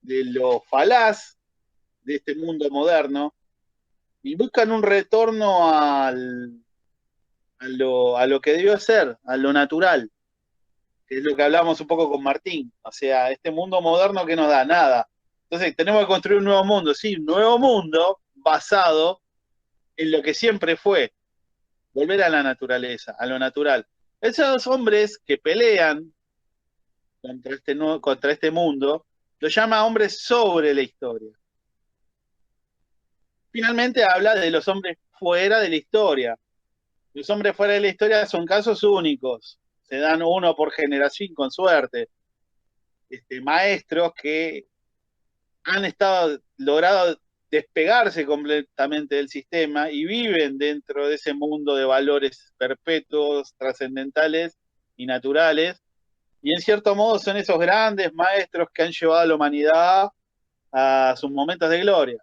de lo falaz de este mundo moderno y buscan un retorno a lo que debió ser, a lo natural, que es lo que hablamos un poco con Martín. O sea, este mundo moderno que nos da nada. Entonces tenemos que construir un nuevo mundo, sí, un nuevo mundo basado en lo que siempre fue, volver a la naturaleza, a lo natural. Esos hombres que pelean contra este mundo, lo llama hombres sobre la historia. finalmente habla de los hombres fuera de la historia. Los hombres fuera de la historia son casos únicos, se dan uno por generación con suerte. Maestros que han logrado despegarse completamente del sistema y viven dentro de ese mundo de valores perpetuos, trascendentales y naturales. Y en cierto modo son esos grandes maestros que han llevado a la humanidad a sus momentos de gloria.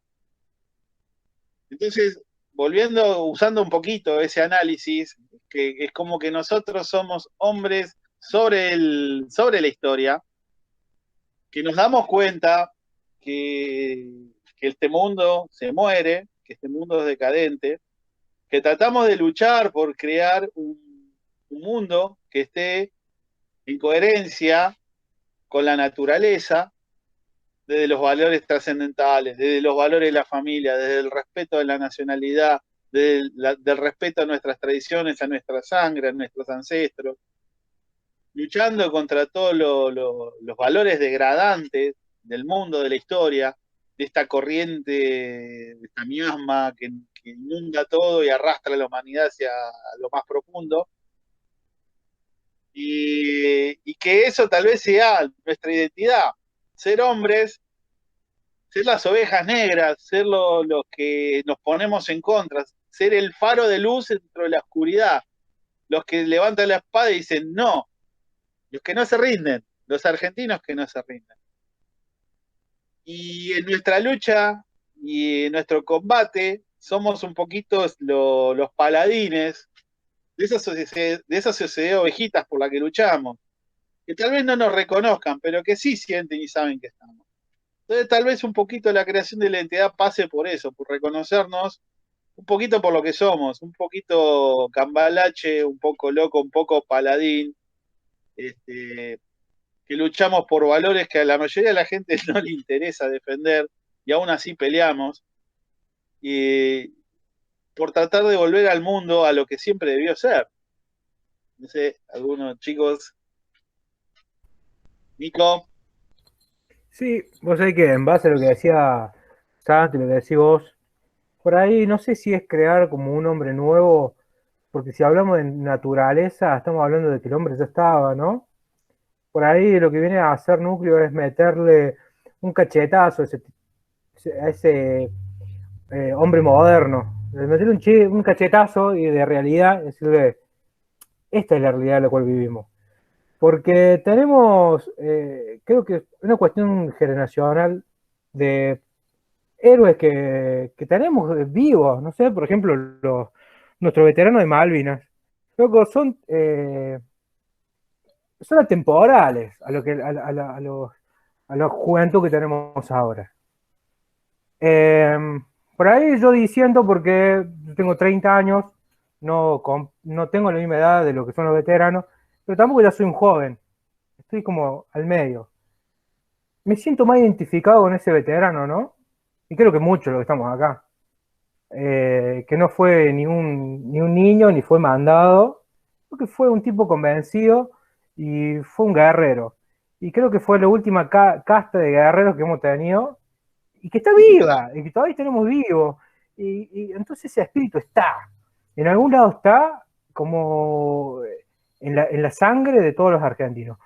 Entonces, usando un poquito ese análisis, que es como que nosotros somos hombres sobre la historia, que nos damos cuenta que este mundo se muere, que este mundo es decadente, que tratamos de luchar por crear un mundo que esté en coherencia con la naturaleza, desde los valores trascendentales, desde los valores de la familia, desde el respeto de la nacionalidad, del respeto a nuestras tradiciones, a nuestra sangre, a nuestros ancestros, luchando contra todos los valores degradantes del mundo, de la historia, de esta corriente, de esta miasma que inunda todo y arrastra a la humanidad hacia lo más profundo. Y que eso tal vez sea nuestra identidad, ser hombres, ser las ovejas negras, ser los que nos ponemos en contra, ser el faro de luz dentro de la oscuridad, los que levantan la espada y dicen no, los que no se rinden, los argentinos que no se rinden. Y en nuestra lucha y en nuestro combate somos un poquito los paladines de esa sociedad de ovejitas por la que luchamos, que tal vez no nos reconozcan, pero que sí sienten y saben que estamos. Entonces tal vez un poquito la creación de la identidad pase por eso, por reconocernos un poquito por lo que somos, un poquito cambalache, un poco loco, un poco paladín, que luchamos por valores que a la mayoría de la gente no le interesa defender y aún así peleamos, y por tratar de volver al mundo a lo que siempre debió ser. No sé, algunos chicos. Nico. Sí, vos sabés que en base a lo que decía Santi, lo que decís vos, por ahí no sé si es crear como un hombre nuevo, porque si hablamos de naturaleza, estamos hablando de que el hombre ya estaba, ¿no? Por ahí lo que viene a hacer Núcleo es meterle un cachetazo a ese hombre moderno, meterle un cachetazo y de realidad, decirle, esta es la realidad en la cual vivimos. Porque tenemos, creo que es una cuestión generacional de héroes que tenemos vivos, no sé, por ejemplo, nuestros veteranos de Malvinas, luego son atemporales a la juventud que tenemos ahora. Por ahí yo diciendo, porque yo tengo 30 años, no tengo la misma edad de lo que son los veteranos, pero tampoco ya soy un joven, estoy como al medio. Me siento más identificado con ese veterano, ¿no? Y creo que muchos los que estamos acá. Que no fue ni un niño, ni fue mandado, creo que fue un tipo convencido y fue un guerrero. Y creo que fue la última casta de guerreros que hemos tenido y que está viva, y que todavía tenemos vivo. Y entonces ese espíritu está. En algún lado está como en la sangre de todos los argentinos.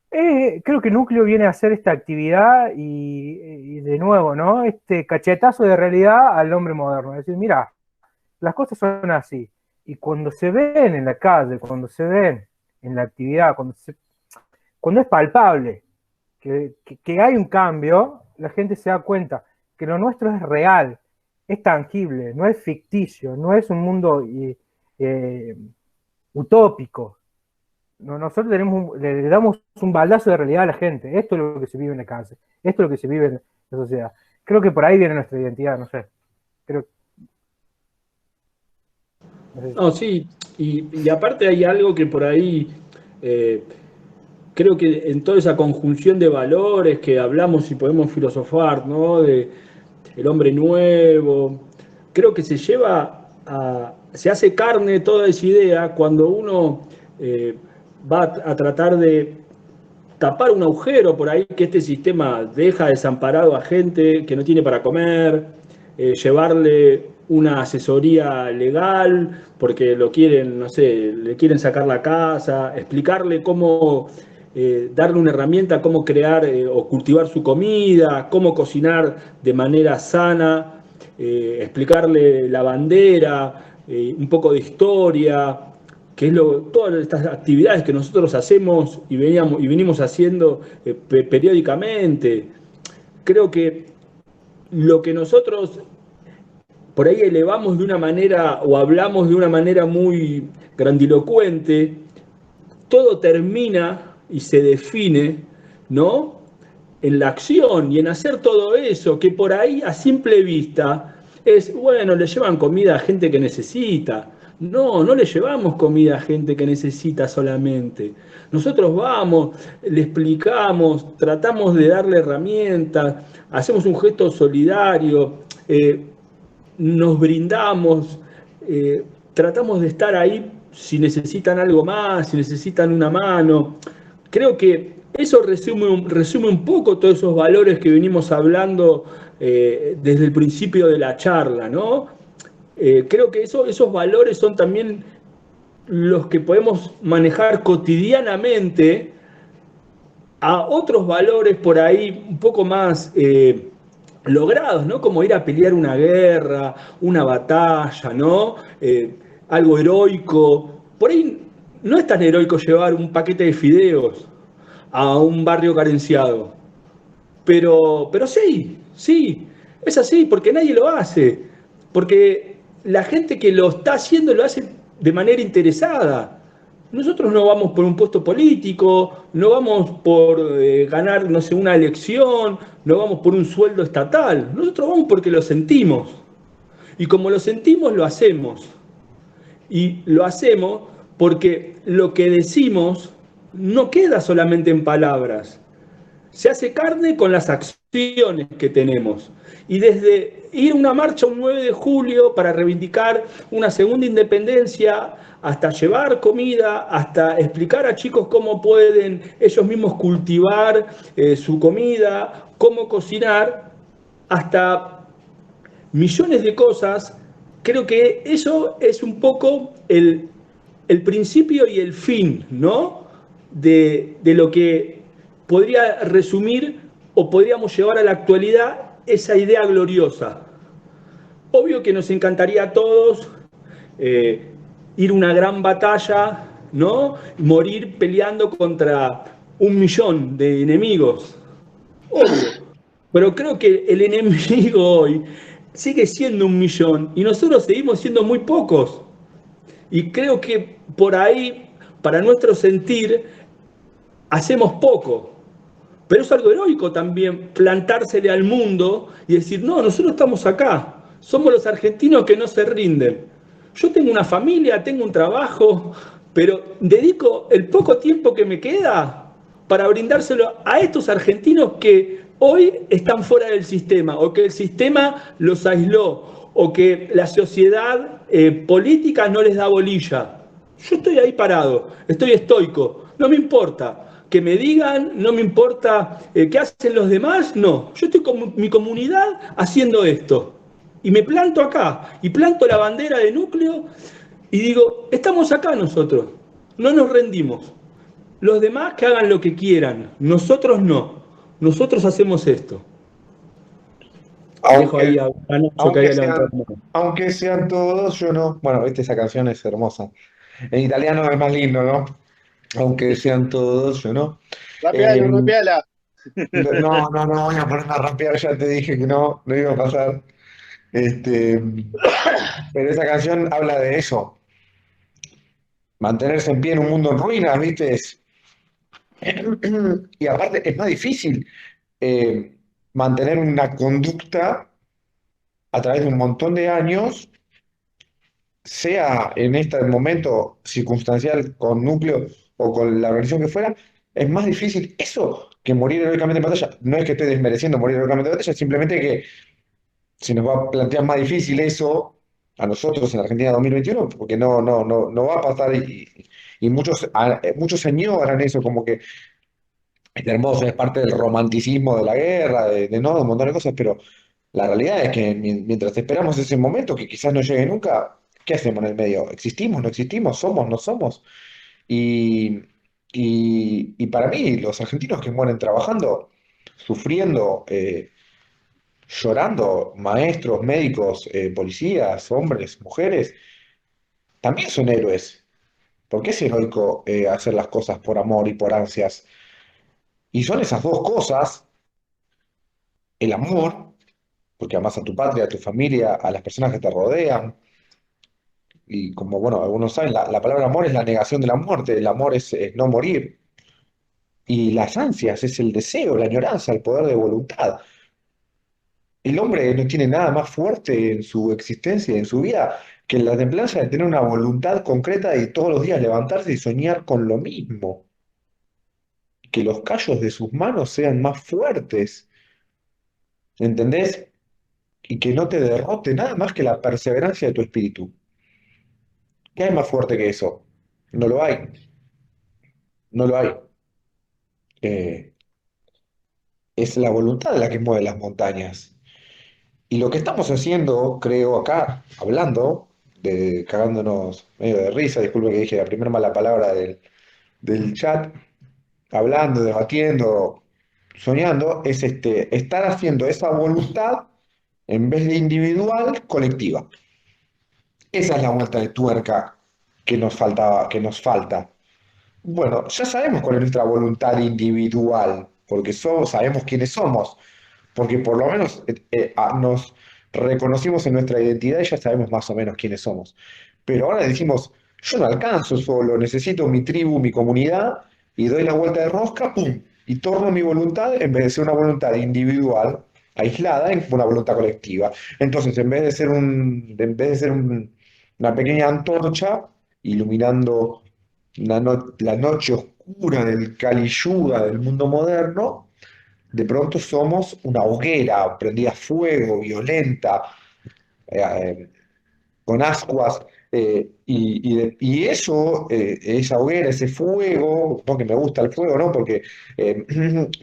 Creo que Núcleo viene a hacer esta actividad y de nuevo, ¿no? Este cachetazo de realidad al hombre moderno. Es decir, mira, las cosas son así. Y cuando se ven en la calle, cuando se ven en la actividad, cuando es palpable que hay un cambio, la gente se da cuenta que lo nuestro es real, es tangible, no es ficticio, no es un mundo utópico. Nosotros le damos un baldazo de realidad a la gente. Esto es lo que se vive en la calle, esto es lo que se vive en la sociedad. Creo que por ahí viene nuestra identidad, no sé. No, sí, y aparte hay algo que por ahí creo que en toda esa conjunción de valores que hablamos y podemos filosofar, ¿no? De el hombre nuevo, creo que se hace carne toda esa idea cuando uno va a tratar de tapar un agujero por ahí que este sistema deja desamparado a gente que no tiene para comer, llevarle una asesoría legal porque lo quieren, no sé, le quieren sacar la casa, explicarle cómo, darle una herramienta, cómo crear o cultivar su comida, cómo cocinar de manera sana, explicarle la bandera, un poco de historia, que es todas estas actividades que nosotros hacemos y venimos haciendo periódicamente. Creo que lo que nosotros por ahí elevamos de una manera o hablamos de una manera muy grandilocuente, todo termina y se define, ¿no? En la acción y en hacer todo eso, que por ahí a simple vista es, bueno, le llevan comida a gente que necesita. No, no le llevamos comida a gente que necesita solamente. Nosotros vamos, le explicamos, tratamos de darle herramientas, hacemos un gesto solidario, nos brindamos, tratamos de estar ahí si necesitan algo más, si necesitan una mano. Creo que eso resume un poco todos esos valores que venimos hablando desde el principio de la charla, ¿no? Creo que esos valores son también los que podemos manejar cotidianamente a otros valores por ahí un poco más logrados, ¿no? Como ir a pelear una guerra, una batalla, ¿no? Algo heroico. Por ahí no es tan heroico llevar un paquete de fideos a un barrio carenciado. Pero sí, sí, es así, porque nadie lo hace. Porque la gente que lo está haciendo lo hace de manera interesada. Nosotros no vamos por un puesto político, no vamos por ganar, no sé, una elección, no vamos por un sueldo estatal. Nosotros vamos porque lo sentimos. Y como lo sentimos, lo hacemos. Y lo hacemos porque lo que decimos no queda solamente en palabras, se hace carne con las acciones que tenemos. Y desde ir a una marcha un 9 de julio para reivindicar una segunda independencia, hasta llevar comida, hasta explicar a chicos cómo pueden ellos mismos cultivar su comida, cómo cocinar, hasta millones de cosas, creo que eso es un poco el principio y el fin, ¿no? De lo que podría resumir o podríamos llevar a la actualidad esa idea gloriosa. Obvio que nos encantaría a todos ir a una gran batalla, ¿no? Morir peleando contra 1 millón de enemigos. Obvio. Pero creo que el enemigo hoy sigue siendo 1 millón y nosotros seguimos siendo muy pocos. Y creo que por ahí, para nuestro sentir, hacemos poco. Pero es algo heroico también plantársele al mundo y decir, no, nosotros estamos acá, somos los argentinos que no se rinden. Yo tengo una familia, tengo un trabajo, pero dedico el poco tiempo que me queda para brindárselo a estos argentinos que hoy están fuera del sistema, o que el sistema los aisló, o que la sociedad política no les da bolilla. Yo estoy ahí parado, estoy estoico, no me importa que me digan, no me importa qué hacen los demás, no. Yo estoy con mi comunidad haciendo esto. Y me planto acá, y planto la bandera de núcleo, y digo, estamos acá nosotros, no nos rendimos. Los demás que hagan lo que quieran, nosotros no. Nosotros hacemos esto. Dejo ahí a Nacho que haya levantado la mano. Aunque sean todos, yo no. Bueno, viste, esa canción es hermosa. En italiano es más lindo, ¿no? Aunque sean todos, yo no. Rapeala, rapeala. No voy a ponerme a rapear, ya te dije que no iba a pasar. Pero esa canción habla de eso. Mantenerse en pie en un mundo en ruinas, ¿viste? Y aparte es más difícil mantener una conducta a través de un montón de años, sea en este momento circunstancial con núcleo o con la organización que fuera, es más difícil eso que morir heroicamente en batalla. No es que esté desmereciendo morir heroicamente en batalla, simplemente que se nos va a plantear más difícil eso a nosotros en Argentina 2021, porque no va a pasar y muchos añoran eso, como que es hermoso, es parte del romanticismo de la guerra, de un montón de cosas, pero La realidad es que mientras esperamos ese momento que quizás no llegue nunca, ¿qué hacemos en el medio? ¿Existimos? ¿No existimos? ¿Somos? ¿No somos? Y, y para mí, los argentinos que mueren trabajando, sufriendo, llorando, maestros, médicos, policías, hombres, mujeres, también son héroes. Porque es heroico hacer las cosas por amor y por ansias. Y son esas dos cosas, el amor, porque amas a tu patria, a tu familia, a las personas que te rodean. Y como, bueno, algunos saben, la palabra amor es la negación de la muerte, el amor es no morir. Y las ansias es el deseo, la añoranza, el poder de voluntad. El hombre no tiene nada más fuerte en su existencia, en su vida, que la templanza de tener una voluntad concreta de todos los días levantarse y soñar con lo mismo. Que los callos de sus manos sean más fuertes, ¿entendés? Y que no te derrote nada más que la perseverancia de tu espíritu. ¿Qué hay más fuerte que eso? No lo hay, no lo hay. Eh, es la voluntad la que mueve las montañas. Y lo que estamos haciendo, creo, acá, hablando, cagándonos medio de risa, disculpe que dije la primera mala palabra del chat, hablando, debatiendo, soñando, es estar haciendo esa voluntad en vez de individual, colectiva. Esa es la vuelta de tuerca que nos faltaba, que nos falta. Bueno, ya sabemos cuál es nuestra voluntad individual, porque sabemos quiénes somos, porque por lo menos nos reconocimos en nuestra identidad y ya sabemos más o menos quiénes somos. Pero ahora decimos, yo no alcanzo solo, necesito mi tribu, mi comunidad, y doy la vuelta de rosca, ¡pum! Y torno mi voluntad, en vez de ser una voluntad individual, aislada, en una voluntad colectiva. Entonces, una pequeña antorcha iluminando la noche oscura del Kali Yuga del mundo moderno, de pronto somos una hoguera prendida a fuego, violenta, eh, con ascuas, y eso, esa hoguera, ese fuego, no que me gusta el fuego, ¿no? Porque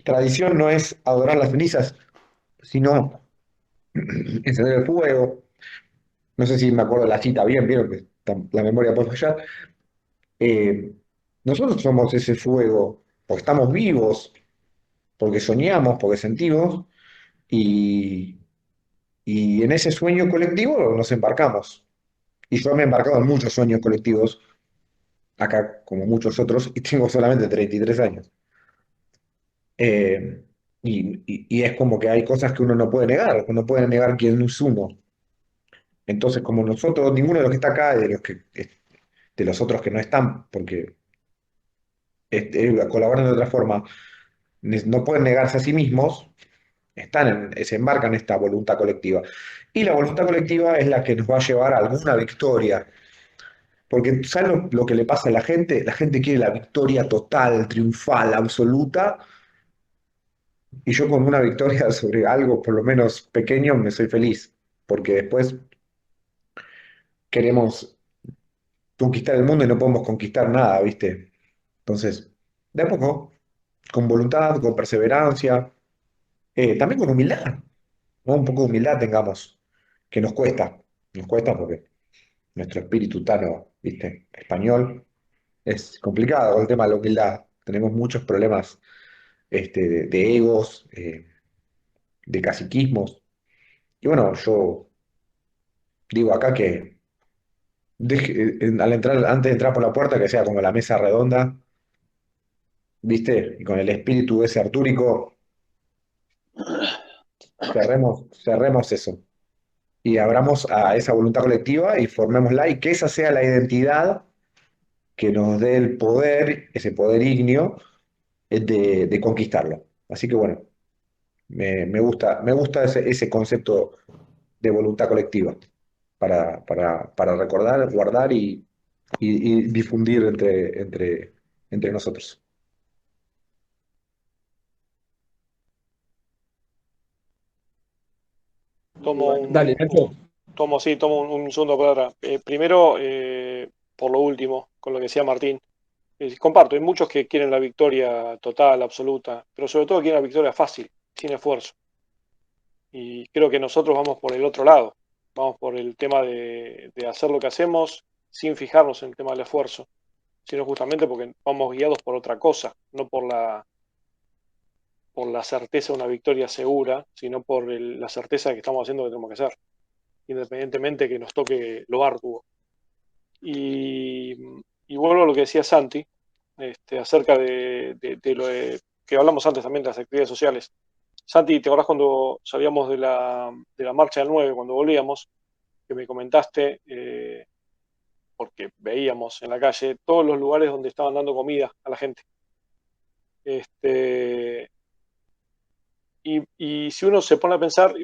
tradición no es adorar las cenizas, sino encender el fuego. No sé si me acuerdo la cita bien, vieron que la memoria puede fallar. Eh, Nosotros somos ese fuego, porque estamos vivos, porque soñamos, porque sentimos, y, y en ese sueño colectivo nos embarcamos. Y yo me he embarcado en muchos sueños colectivos, acá como muchos otros, y tengo solamente 33 años. Eh, y es como que hay cosas que uno no puede negar, uno puede negar quién es uno. Entonces, como nosotros, ninguno de los que está acá, de los otros que no están, porque colaboran de otra forma, no pueden negarse a sí mismos, se embarcan en esta voluntad colectiva. Y la voluntad colectiva es la que nos va a llevar a alguna victoria. Porque ¿sabes lo que le pasa a la gente? La gente quiere la victoria total, triunfal, absoluta, y yo con una victoria sobre algo, por lo menos pequeño, me soy feliz. Porque después queremos conquistar el mundo y no podemos conquistar nada, ¿viste? Entonces, de a poco, con voluntad, con perseverancia, también con humildad, ¿no? Un poco de humildad tengamos, que nos cuesta porque nuestro espíritu tano, ¿viste? Español es complicado con el tema de la humildad. Tenemos muchos problemas de egos, de caciquismos. Y bueno, yo digo acá que al entrar, antes de entrar por la puerta, que sea como la mesa redonda, ¿viste? Y con el espíritu ese artúrico, cerremos eso. Y abramos a esa voluntad colectiva y formémosla y que esa sea la identidad que nos dé el poder, ese poder ígneo, de conquistarlo. Así que bueno, me gusta ese concepto de voluntad colectiva para recordar, guardar y difundir entre nosotros. Tomo Dale, Nacho. un segundo palabra. Primero, por lo último, con lo que decía Martín. Comparto, hay muchos que quieren la victoria total, absoluta, pero sobre todo quieren la victoria fácil, sin esfuerzo. Y creo que nosotros vamos por el otro lado, vamos por el tema de hacer lo que hacemos sin fijarnos en el tema del esfuerzo, sino justamente porque vamos guiados por otra cosa, no por la certeza de una victoria segura, sino por la certeza de que estamos haciendo lo que tenemos que hacer, independientemente que nos toque lo arduo. Y, y vuelvo a lo que decía Santi, acerca de lo que hablamos antes también de las actividades sociales. Santi, ¿te acordás cuando salíamos de la marcha del 9, cuando volvíamos, que me comentaste, porque veíamos en la calle todos los lugares donde estaban dando comida a la gente? Y si uno se pone a pensar,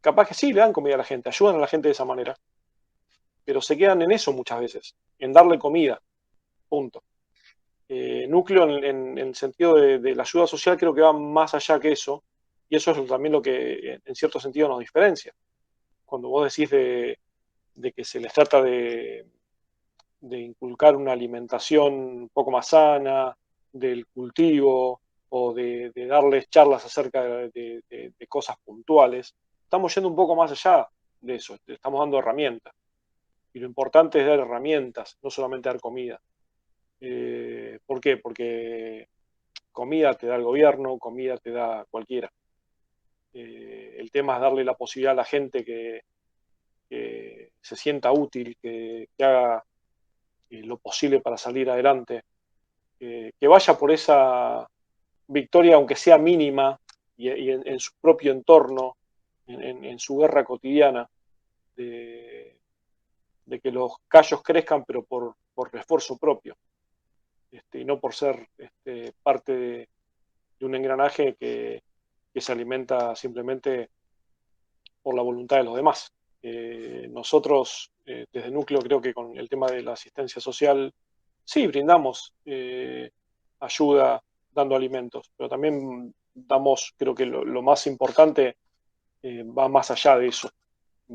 capaz que sí le dan comida a la gente, ayudan a la gente de esa manera, pero se quedan en eso muchas veces, en darle comida, punto. Núcleo en el sentido de la ayuda social creo que va más allá que eso, y eso es también lo que en cierto sentido nos diferencia. Cuando vos decís de que se les trata de inculcar una alimentación un poco más sana, del cultivo, o de darles charlas acerca de cosas puntuales, estamos yendo un poco más allá de eso, estamos dando herramientas. Y lo importante es dar herramientas, no solamente dar comida. ¿Por qué? Porque comida te da el gobierno, comida te da cualquiera. El tema es darle la posibilidad a la gente que se sienta útil, que haga lo posible para salir adelante, que vaya por esa victoria, aunque sea mínima, y en su propio entorno, en su guerra cotidiana, de que los callos crezcan, pero por esfuerzo propio, y no por ser parte de un engranaje que se alimenta simplemente por la voluntad de los demás. Nosotros, desde Núcleo, creo que con el tema de la asistencia social, sí, brindamos ayuda dando alimentos, pero también damos, creo que lo más importante va más allá de eso,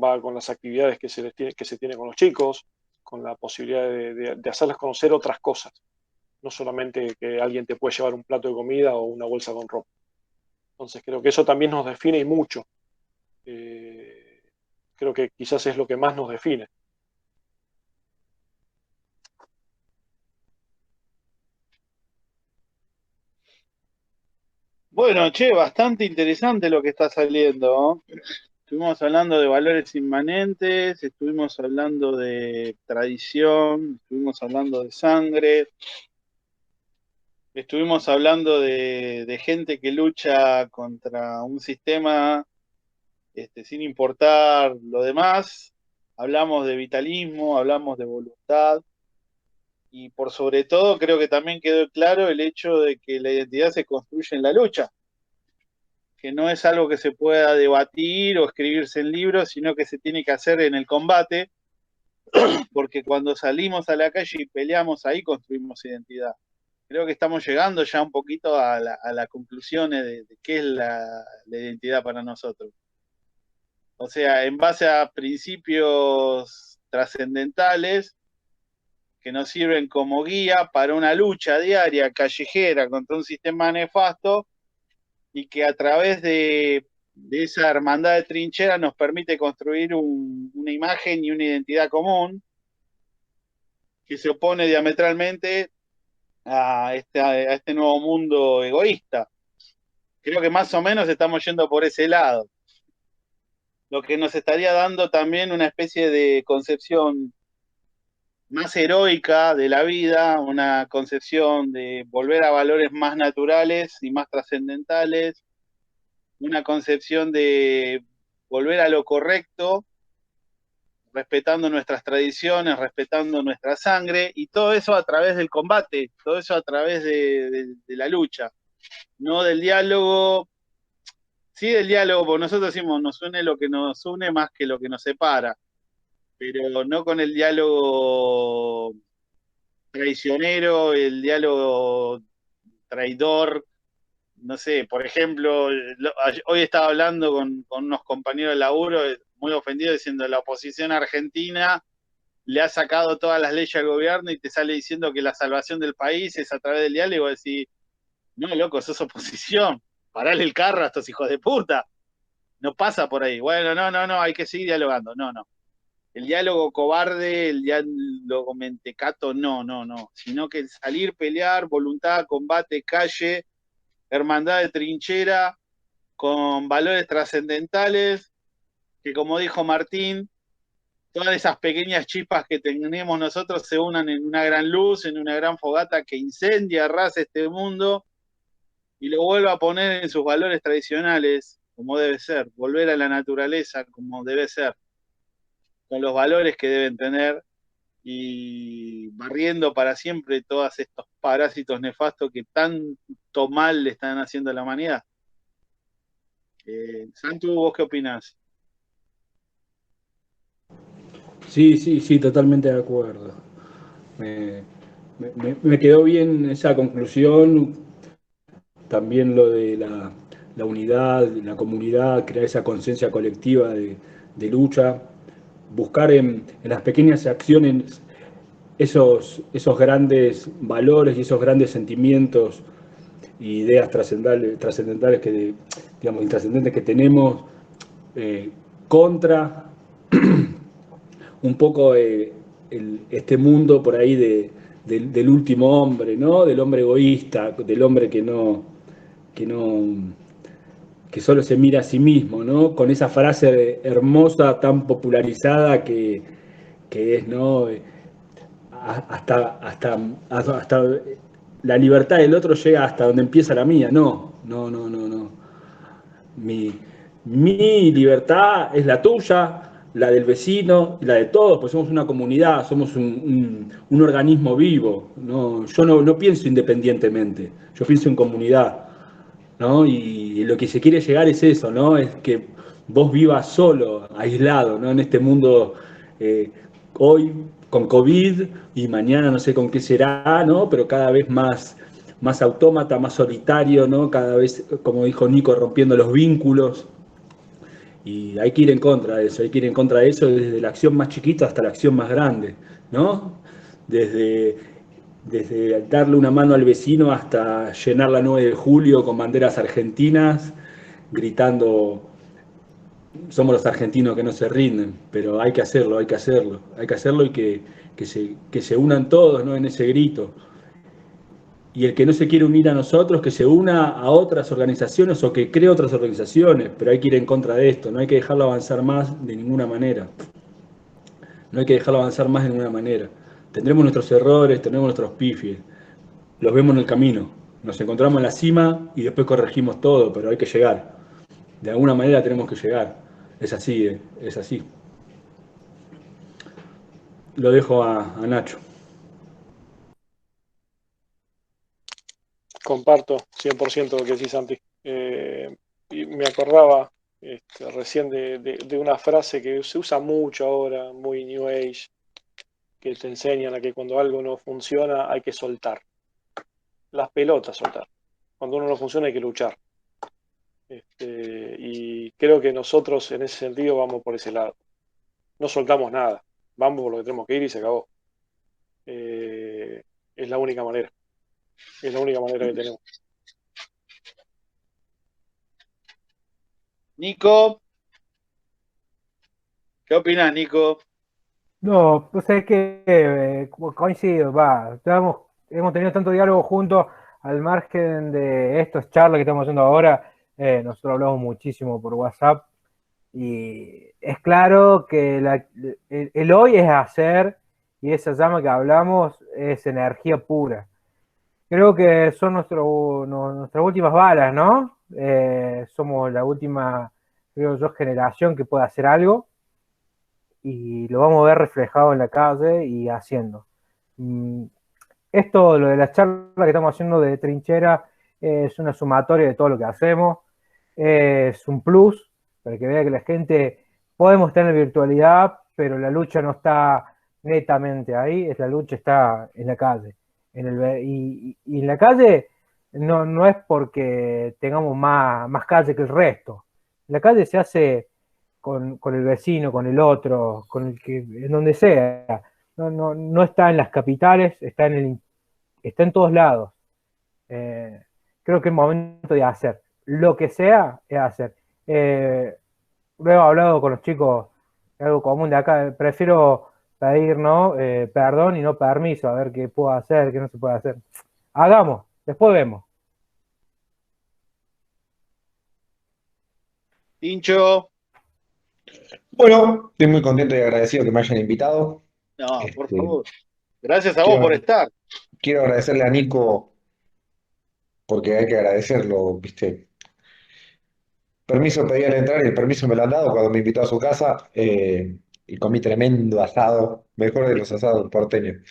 va con las actividades que se tiene con los chicos, con la posibilidad de hacerles conocer otras cosas, no solamente que alguien te puede llevar un plato de comida o una bolsa con ropa. Entonces creo que eso también nos define y mucho. Creo que quizás es lo que más nos define. Bueno, che, bastante interesante lo que está saliendo, ¿no? Estuvimos hablando de valores inmanentes, estuvimos hablando de tradición, estuvimos hablando de sangre, estuvimos hablando de gente que lucha contra un sistema sin importar lo demás. Hablamos de vitalismo, hablamos de voluntad y por sobre todo creo que también quedó claro el hecho de que la identidad se construye en la lucha, que no es algo que se pueda debatir o escribirse en libros, sino que se tiene que hacer en el combate, porque cuando salimos a la calle y peleamos, ahí construimos identidad. Creo que estamos llegando ya un poquito a la conclusión de qué es la identidad para nosotros. O sea, en base a principios trascendentales que nos sirven como guía para una lucha diaria, callejera, contra un sistema nefasto, y que a través de esa hermandad de trinchera nos permite construir una imagen y una identidad común que se opone diametralmente a este nuevo mundo egoísta. Creo que más o menos estamos yendo por ese lado, lo que nos estaría dando también una especie de concepción más heroica de la vida, una concepción de volver a valores más naturales y más trascendentales, una concepción de volver a lo correcto, respetando nuestras tradiciones, respetando nuestra sangre, y todo eso a través del combate, todo eso a través de la lucha, no del diálogo. Sí, del diálogo, porque nosotros decimos, nos une lo que nos une más que lo que nos separa, pero no con el diálogo traicionero, el diálogo traidor. No sé, por ejemplo, hoy estaba hablando con unos compañeros de laburo muy ofendidos diciendo la oposición argentina le ha sacado todas las leyes al gobierno y te sale diciendo que la salvación del país es a través del diálogo. Decir, no, loco, sos oposición, parale el carro a estos hijos de puta. No pasa por ahí. Bueno, no, hay que seguir dialogando. No. El diálogo cobarde, el diálogo mentecato, no. Sino que salir, pelear, voluntad, combate, calle, hermandad de trinchera, con valores trascendentales, que como dijo Martín, todas esas pequeñas chispas que tenemos nosotros se unan en una gran luz, en una gran fogata que incendia, arrasa este mundo y lo vuelva a poner en sus valores tradicionales, como debe ser, volver a la naturaleza como debe ser, con los valores que deben tener y barriendo para siempre todos estos parásitos nefastos que tanto mal le están haciendo a la humanidad. Santu, ¿vos qué opinás? Sí, totalmente de acuerdo. Me quedó bien esa conclusión, también lo de la unidad, la comunidad, crear esa conciencia colectiva de lucha, buscar en las pequeñas acciones esos grandes valores y esos grandes sentimientos e ideas trascendentales que, digamos, intrascendentes que tenemos contra un poco este mundo por ahí del último hombre, ¿no? Del hombre egoísta, del hombre que no, que solo se mira a sí mismo, ¿no? Con esa frase hermosa, tan popularizada que es, ¿no? Hasta la libertad del otro llega hasta donde empieza la mía. No. Mi, mi libertad es la tuya, la del vecino, la de todos, pues somos una comunidad, somos un organismo vivo. ¿No? Yo no pienso independientemente, yo pienso en comunidad. ¿No? Y lo que se quiere llegar es eso, ¿no? Es que vos vivas solo, aislado, ¿no? En este mundo eh, hoy con COVID y mañana no sé con qué será, ¿no? Pero cada vez más autómata, más solitario, ¿no? Cada vez, como dijo Nico, rompiendo los vínculos. Y hay que ir en contra de eso, hay que ir en contra de eso desde la acción más chiquita hasta la acción más grande, ¿no? Desde, desde darle una mano al vecino hasta llenar la 9 de julio con banderas argentinas, gritando, somos los argentinos que no se rinden, pero hay que hacerlo, hay que hacerlo y que se unan todos, ¿no? En ese grito. Y el que no se quiere unir a nosotros, que se una a otras organizaciones o que cree otras organizaciones, pero hay que ir en contra de esto, no hay que dejarlo avanzar más de ninguna manera. No hay que dejarlo avanzar más de ninguna manera. Tendremos nuestros errores, tendremos nuestros pifies, los vemos en el camino, nos encontramos en la cima y después corregimos todo, pero hay que llegar. De alguna manera tenemos que llegar. Es así, es así. Lo dejo a Nacho. Comparto 100% lo que decís, Santi. Y me acordaba recién de una frase que se usa mucho ahora, muy New Age, que te enseñan a que cuando algo no funciona hay que soltar. Las pelotas soltar. Cuando uno no funciona hay que luchar. Y creo que nosotros en ese sentido vamos por ese lado. No soltamos nada. Vamos por lo que tenemos que ir y se acabó. Es la única manera. Es la única manera que tenemos. Nico, ¿qué opinás, Nico? No, pues es que coincido, va. Hemos tenido tanto diálogo juntos al margen de estas charlas que estamos haciendo ahora. Nosotros hablamos muchísimo por WhatsApp y es claro que el hoy es hacer y esa llama que hablamos es energía pura. Creo que son nuestras últimas balas, ¿no? Somos la última, creo yo, generación que puede hacer algo y lo vamos a ver reflejado en la calle y haciendo. Esto, lo de las charlas que estamos haciendo de trinchera, es una sumatoria de todo lo que hacemos, es un plus para que vea que la gente, podemos estar en la virtualidad, pero la lucha no está netamente ahí, la lucha está en la calle. Y en la calle no es porque tengamos más calle que el resto. La calle se hace con el vecino, con el otro, en donde sea. No está en las capitales, está en todos lados. Creo que es el momento de hacer. Lo que sea, es hacer. Lo he hablado con los chicos, es algo común de acá. Prefiero pedir, ¿no? Perdón y no permiso, a ver qué puedo hacer, qué no se puede hacer. Hagamos, después vemos. Tincho, Bueno, estoy muy contento y agradecido que me hayan invitado. no, por Este, favor. Gracias a vos por quiero, estar. quiero agradecerle a Nico porque hay que agradecerlo, ¿viste? Permiso pedí al entrar y el permiso me lo han dado cuando me invitó a su casa y comí tremendo asado, mejor de los asados porteños.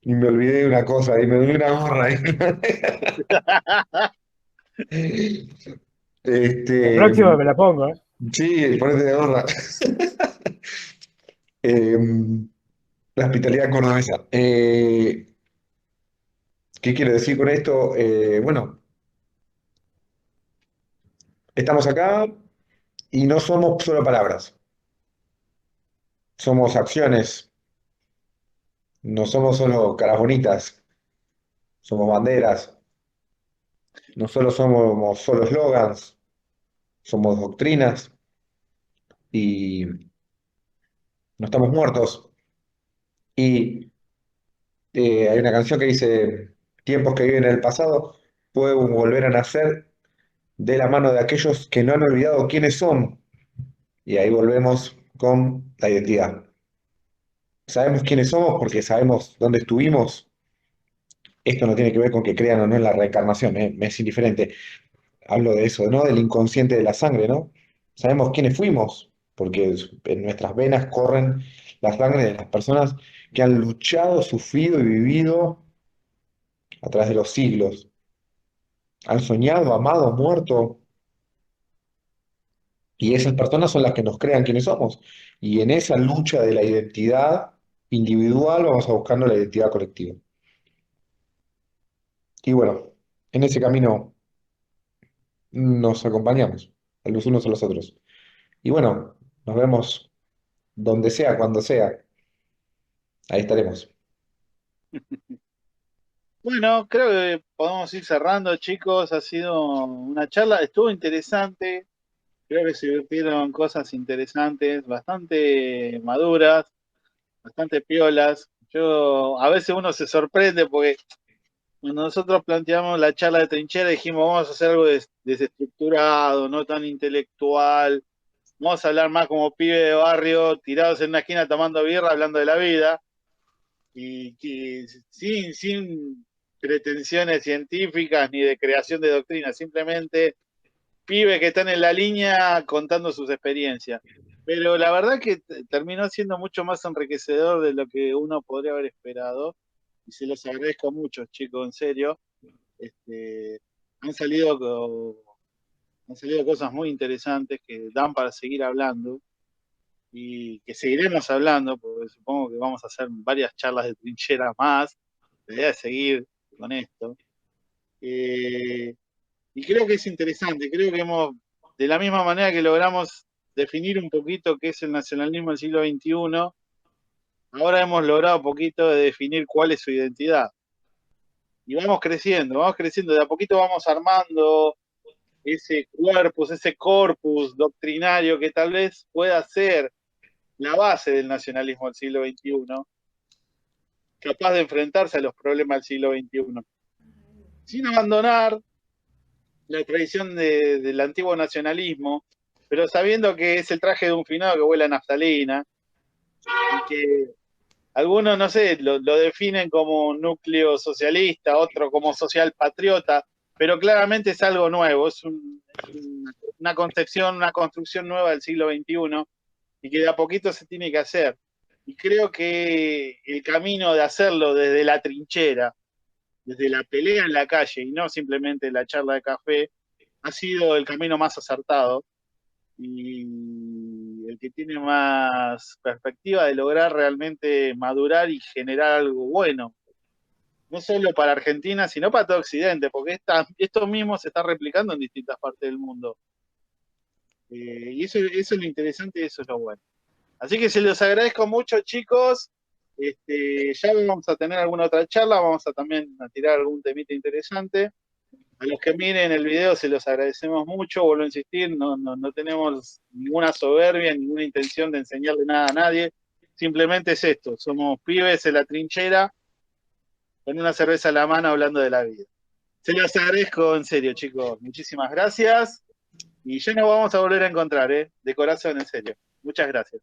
Y me olvidé de una cosa y me dio una gorra ahí. La Este, próxima me la pongo, ¿eh? sí, ponete de gorra. Eh, la hospitalidad cordobesa. ¿Qué quiero decir con esto? Bueno, estamos acá y no somos solo palabras, somos acciones, no somos solo caras bonitas, somos banderas, no solo somos solo eslogans, somos doctrinas y no estamos muertos. Y hay una canción que dice, tiempos que viven en el pasado pueden volver a nacer de la mano de aquellos que no han olvidado quiénes son. Y ahí volvemos con la identidad. Sabemos quiénes somos porque sabemos dónde estuvimos. Esto no tiene que ver con que crean o no en la reencarnación, me es indiferente. Hablo de eso, ¿no? Del inconsciente de la sangre, ¿no? Sabemos quiénes fuimos, porque en nuestras venas corren la sangre de las personas que han luchado, sufrido y vivido a través de los siglos. Han soñado, amado, muerto, y esas personas son las que nos crean quiénes somos. Y en esa lucha de la identidad individual vamos a buscando la identidad colectiva. Y bueno, en ese camino nos acompañamos, a los unos a los otros. Y bueno, nos vemos donde sea, cuando sea. Ahí estaremos. Bueno, creo que podemos ir cerrando, chicos. Ha sido una charla, estuvo interesante. Creo que se divirtieron cosas interesantes, bastante maduras, bastante piolas. Yo, a veces uno se sorprende porque cuando nosotros planteamos la charla de trinchera dijimos vamos a hacer algo desestructurado, no tan intelectual. Vamos a hablar más como pibe de barrio, tirados en una esquina tomando birra, hablando de la vida. Y que sin pretensiones científicas ni de creación de doctrina, simplemente pibes que están en la línea contando sus experiencias. Pero la verdad que terminó siendo mucho más enriquecedor de lo que uno podría haber esperado. Y se los agradezco mucho, chicos, en serio. Este, han salido, han salido cosas muy interesantes que dan para seguir hablando y que seguiremos hablando, porque supongo que vamos a hacer varias charlas de trinchera más. La idea es seguir con esto. Eh, y creo que es interesante, creo que hemos, de la misma manera que logramos definir un poquito qué es el nacionalismo del siglo XXI, ahora hemos logrado un poquito de definir cuál es su identidad. Y vamos creciendo, de a poquito vamos armando ese corpus doctrinario que tal vez pueda ser la base del nacionalismo del siglo XXI, capaz de enfrentarse a los problemas del siglo XXI, sin abandonar la tradición del antiguo nacionalismo, pero sabiendo que es el traje de un finado que vuela naftalina y que algunos, no sé, lo definen como un núcleo socialista, otro como social patriota, pero claramente es algo nuevo, es una concepción, una construcción nueva del siglo XXI y que de a poquito se tiene que hacer. Y creo que el camino de hacerlo desde la trinchera, desde la pelea en la calle y no simplemente la charla de café, ha sido el camino más acertado y el que tiene más perspectiva de lograr realmente madurar y generar algo bueno, no solo para Argentina, sino para todo Occidente, porque esto mismo se está replicando en distintas partes del mundo. Y eso es lo interesante y eso es lo bueno. Así que se los agradezco mucho, chicos. Ya vamos a tener alguna otra charla, vamos a también a tirar algún temita interesante. A los que miren el video se los agradecemos mucho, vuelvo a insistir, no tenemos ninguna soberbia, ninguna intención de enseñarle nada a nadie, simplemente es esto, somos pibes en la trinchera, con una cerveza en la mano hablando de la vida. Se los agradezco en serio, chicos, muchísimas gracias, y ya nos vamos a volver a encontrar, de corazón, en serio. Muchas gracias.